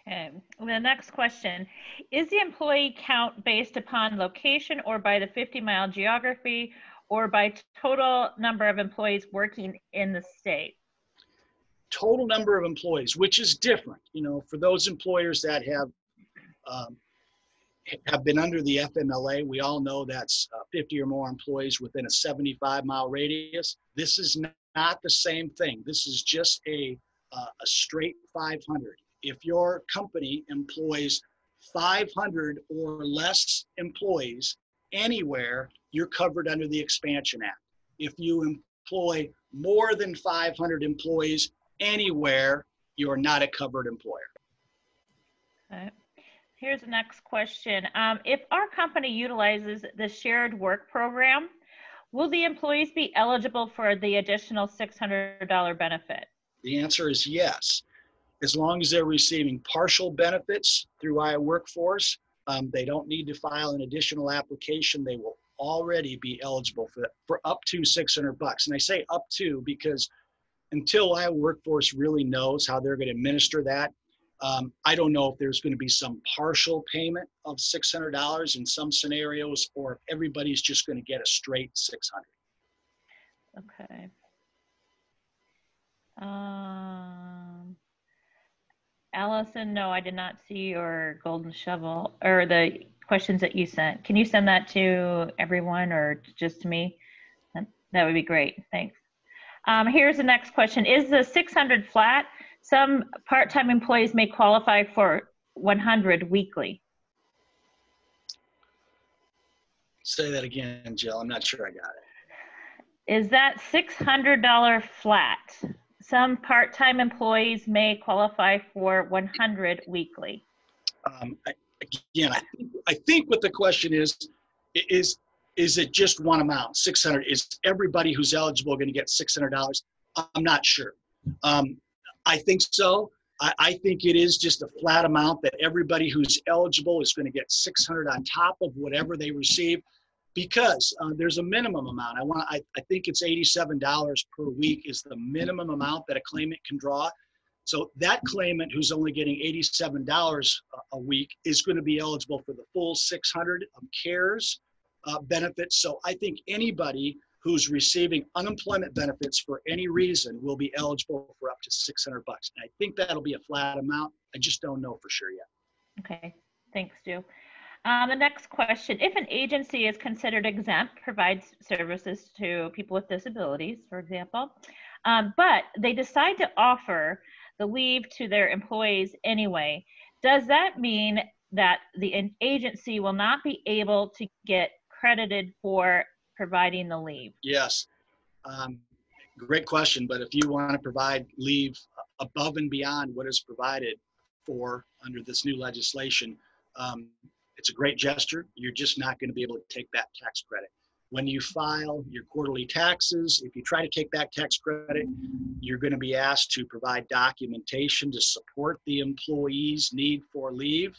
Okay, the next question, is the employee count based upon location or by the 50-mile geography or by total number of employees working in the state? Total number of employees, which is different, for those employers that have been under the FMLA. We all know that's 50 or more employees within a 75-mile radius. This is not the same thing. This is just a straight 500. If your company employs 500 or less employees anywhere, you're covered under the Expansion Act. If you employ more than 500 employees anywhere, you're not a covered employer. Okay. Here's the next question. If our company utilizes the shared work program, will the employees be eligible for the additional $600 benefit? The answer is yes. As long as they're receiving partial benefits through iWorkforce, they don't need to file an additional application. They will already be eligible for up to $600. And I say up to because until iWorkforce really knows how they're going to administer that, I don't know if there's going to be some partial payment of $600 in some scenarios, or if everybody's just going to get a straight $600. Okay. Allison, no, I did not see your golden shovel or the questions that you sent. Can you send that to everyone or just to me? That would be great. Thanks. Here's the next question. Is the 600 flat? Some part-time employees may qualify for 100 weekly. Say that again, Jill. I'm not sure I got it. Is that $600 flat? Some part-time employees may qualify for 100 weekly. Again, I think what the question is it just one amount, 600? Is everybody who's eligible going to get $600? I'm not sure. I think so. I think it is just a flat amount that everybody who's eligible is going to get $600 on top of whatever they receive, because there's a minimum amount. I think it's $87 per week is the minimum amount that a claimant can draw. So that claimant who's only getting $87 a week is going to be eligible for the full 600 of CARES benefits. So I think anybody who's receiving unemployment benefits for any reason will be eligible for up to $600. And I think that'll be a flat amount. I just don't know for sure yet. Okay, thanks, Stu. The next question, if an agency is considered exempt, provides services to people with disabilities, for example, but they decide to offer the leave to their employees anyway, does that mean that the agency will not be able to get credited for providing the leave? Yes, great question. But if you want to provide leave above and beyond what is provided for under this new legislation, it's a great gesture. You're just not going to be able to take that tax credit. When you file your quarterly taxes, if you try to take that tax credit, you're going to be asked to provide documentation to support the employee's need for leave.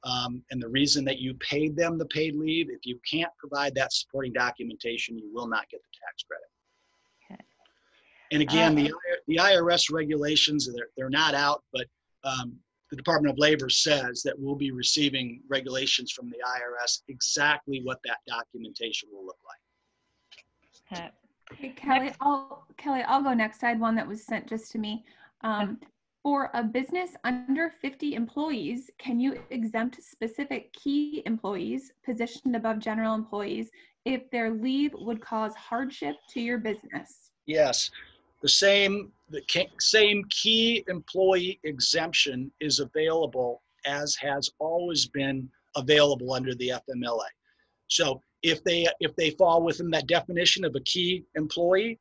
And the reason that you paid them the paid leave, if you can't provide that supporting documentation, you will not get the tax credit. Okay. And again, the IRS regulations, they're not out, but the Department of Labor says that we'll be receiving regulations from the IRS exactly what that documentation will look like. Okay. Hey, Kelly, I'll go next. I had one that was sent just to me. For a business under 50 employees, can you exempt specific key employees positioned above general employees if their leave would cause hardship to your business? Yes, the same key employee exemption is available as has always been available under the FMLA. So if they fall within that definition of a key employee,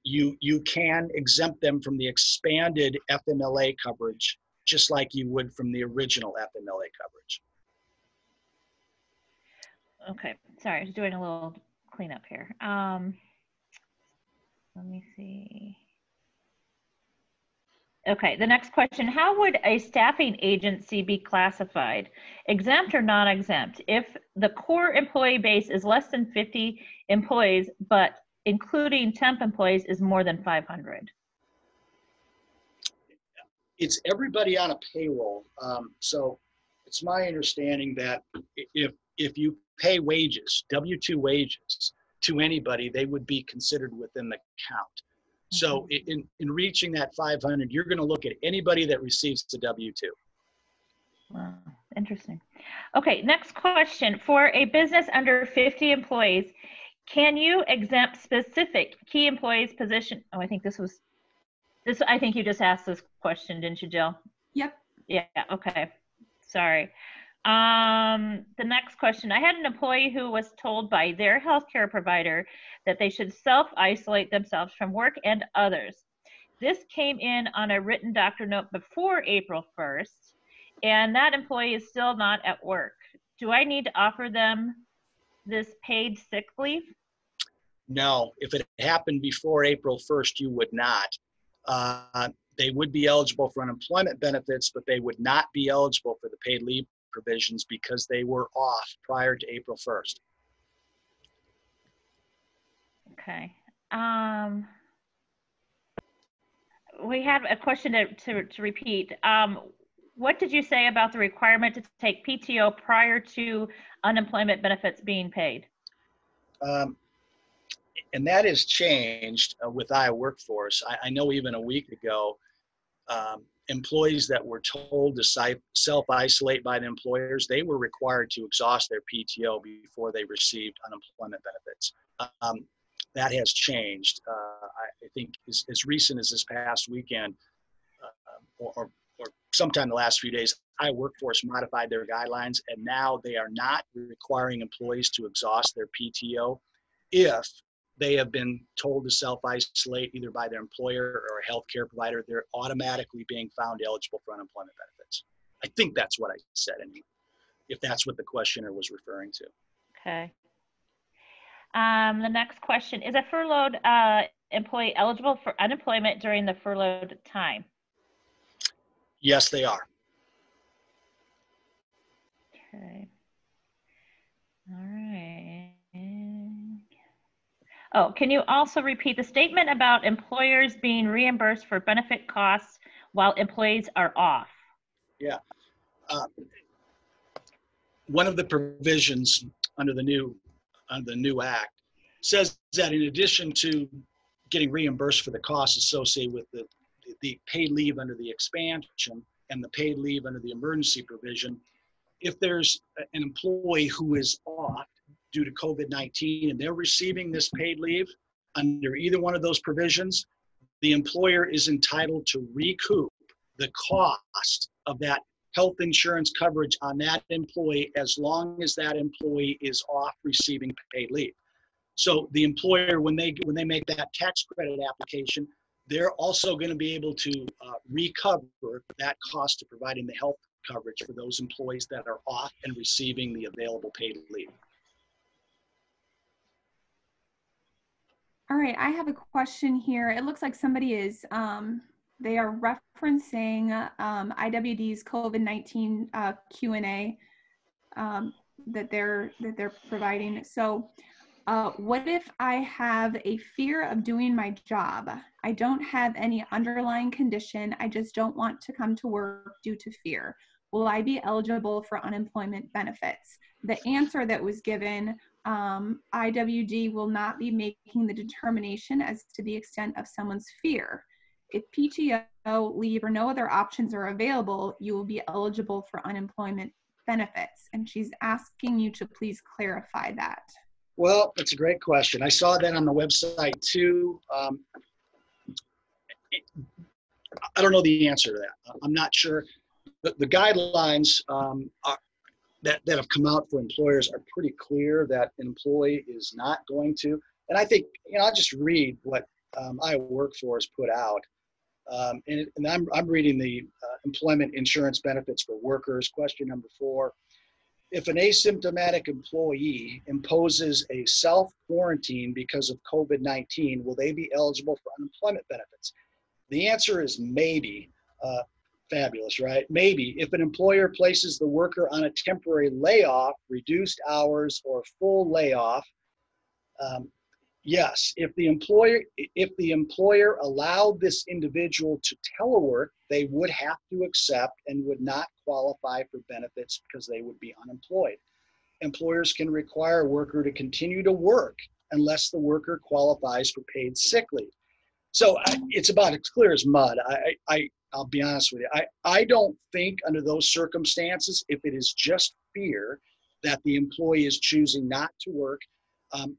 you can exempt them from the expanded FMLA coverage, just like you would from the original FMLA coverage. Okay, sorry, I was doing a little cleanup here. Let me see. Okay, the next question, how would a staffing agency be classified, exempt or non-exempt, if the core employee base is less than 50 employees, but including temp employees is more than 500? It's everybody on a payroll. So it's my understanding that if you pay wages, W-2 wages to anybody, they would be considered within the count. So in reaching that 500, you're going to look at anybody that receives the W-2. Wow, interesting. Okay, next question. For a business under 50 employees, can you exempt specific key employees position? Oh, I think I think you just asked this question, didn't you, Jill? Yep. Yeah, okay. Sorry. The next question. I had an employee who was told by their healthcare provider that they should self-isolate themselves from work and others. This came in on a written doctor note before April 1st, and that employee is still not at work. Do I need to offer them this paid sick leave? No, if it happened before April 1st, you would not. They would be eligible for unemployment benefits, but they would not be eligible for the paid leave provisions because they were off prior to April 1st. Okay. We have a question to repeat. what did you say about the requirement to take PTO prior to unemployment benefits being paid? And that has changed with iWorkforce. I know even a week ago, employees that were told to self-isolate by the employers, they were required to exhaust their PTO before they received unemployment benefits. That has changed. I think as recent as this past weekend, or sometime the last few days, iWorkforce modified their guidelines, and now they are not requiring employees to exhaust their PTO if they have been told to self-isolate either by their employer or a healthcare provider. They're automatically being found eligible for unemployment benefits. I think that's what I said, anyway, if that's what the questioner was referring to. Okay. The next question, is a furloughed employee eligible for unemployment during the furloughed time? Yes, they are. Okay. All right. Oh, can you also repeat the statement about employers being reimbursed for benefit costs while employees are off? Yeah. One of the provisions under the new act says that in addition to getting reimbursed for the costs associated with the paid leave under the expansion and the paid leave under the emergency provision, if there's an employee who is off due to COVID-19 and they're receiving this paid leave under either one of those provisions, the employer is entitled to recoup the cost of that health insurance coverage on that employee as long as that employee is off receiving paid leave. So the employer, when they make that tax credit application, they're also going to be able to recover that cost of providing the health coverage for those employees that are off and receiving the available paid leave. All right, I have a question here. It looks like somebody is, they are referencing IWD's COVID-19 Q&A that they're providing. So what if I have a fear of doing my job? I don't have any underlying condition. I just don't want to come to work due to fear. Will I be eligible for unemployment benefits? The answer that was given, IWD will not be making the determination as to the extent of someone's fear. If PTO, leave, or no other options are available, you will be eligible for unemployment benefits. And she's asking you to please clarify that. Well, that's a great question. I saw that on the website too. I don't know the answer to that. I'm not sure. The guidelines that have come out for employers are pretty clear that an employee is not going to. And I think, I'll just read what iWorkforce put out. And I'm reading the employment insurance benefits for workers, question number 4. If an asymptomatic employee imposes a self-quarantine because of COVID-19, will they be eligible for unemployment benefits? The answer is maybe. Fabulous, right? Maybe. If an employer places the worker on a temporary layoff, reduced hours, or full layoff, yes. If the employer allowed this individual to telework, they would have to accept and would not qualify for benefits because they would be unemployed. Employers can require a worker to continue to work unless the worker qualifies for paid sick leave. So it's about as clear as mud. I'll be honest with you. I don't think under those circumstances, if it is just fear that the employee is choosing not to work,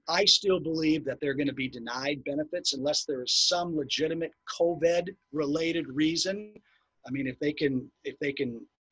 I still believe that they're going to be denied benefits unless there is some legitimate COVID-related reason. I mean, if they can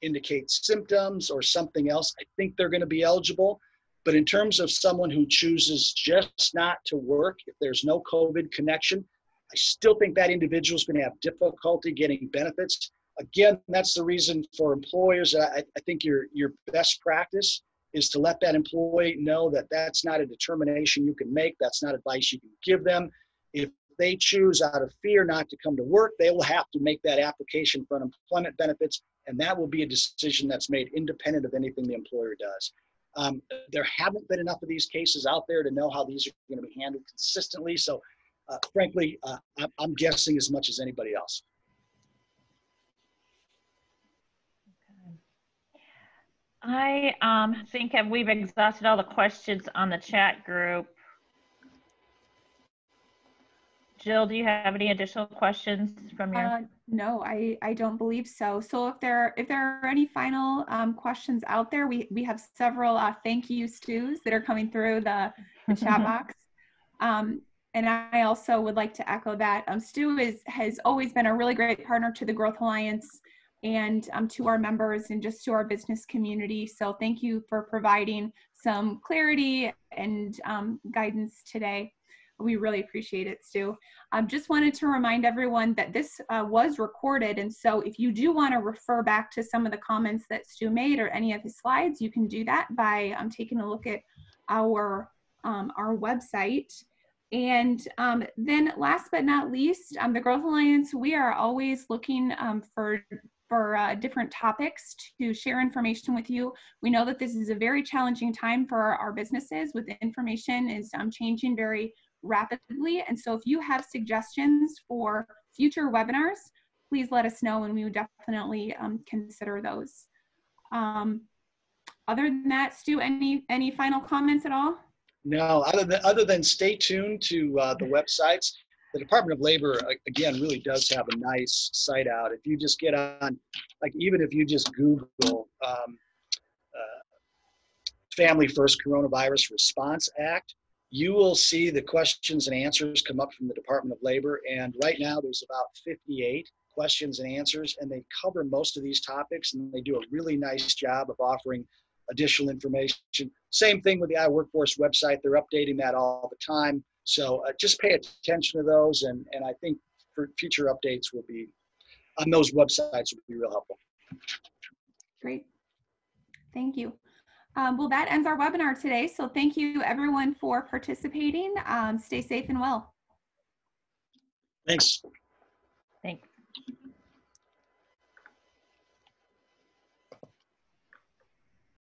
indicate symptoms or something else, I think they're going to be eligible. But in terms of someone who chooses just not to work, if there's no COVID connection, I still think that individual is going to have difficulty getting benefits. Again, that's the reason for employers. I think your best practice is to let that employee know that that's not a determination you can make. That's not advice you can give them. If they choose out of fear not to come to work, they will have to make that application for unemployment benefits, and that will be a decision that's made independent of anything the employer does. There haven't been enough of these cases out there to know how these are going to be handled consistently. So frankly, I'm guessing as much as anybody else. I think we've exhausted all the questions on the chat group. Jill, do you have any additional questions from your? No, I don't believe so. So if there are any final questions out there, we have several thank you Stu's that are coming through the chat box. And I also would like to echo that Stu has always been a really great partner to the Growth Alliance and to our members and just to our business community. So thank you for providing some clarity and guidance today. We really appreciate it, Stu. Just wanted to remind everyone that this was recorded, and so if you do want to refer back to some of the comments that Stu made or any of his slides, you can do that by taking a look at our website. And then last but not least, the Growth Alliance, we are always looking for different topics to share information with you. We know that this is a very challenging time for our businesses with information is changing very rapidly. And so if you have suggestions for future webinars, please let us know and we would definitely consider those. Other than that, Stu, any final comments at all? No, other than stay tuned to the websites. The Department of Labor, again, really does have a nice site out. If you just get on, like even if you just Google Family First Coronavirus Response Act, you will see the questions and answers come up from the Department of Labor. And right now there's about 58 questions and answers, and they cover most of these topics, and they do a really nice job of offering additional information. Same thing with the iWorkforce website. They're updating that all the time. So just pay attention to those, and I think for future updates will be on those websites will be real helpful. Great. Thank you. Well, that ends our webinar today. So thank you everyone for participating. Stay safe and well. Thanks. Thanks.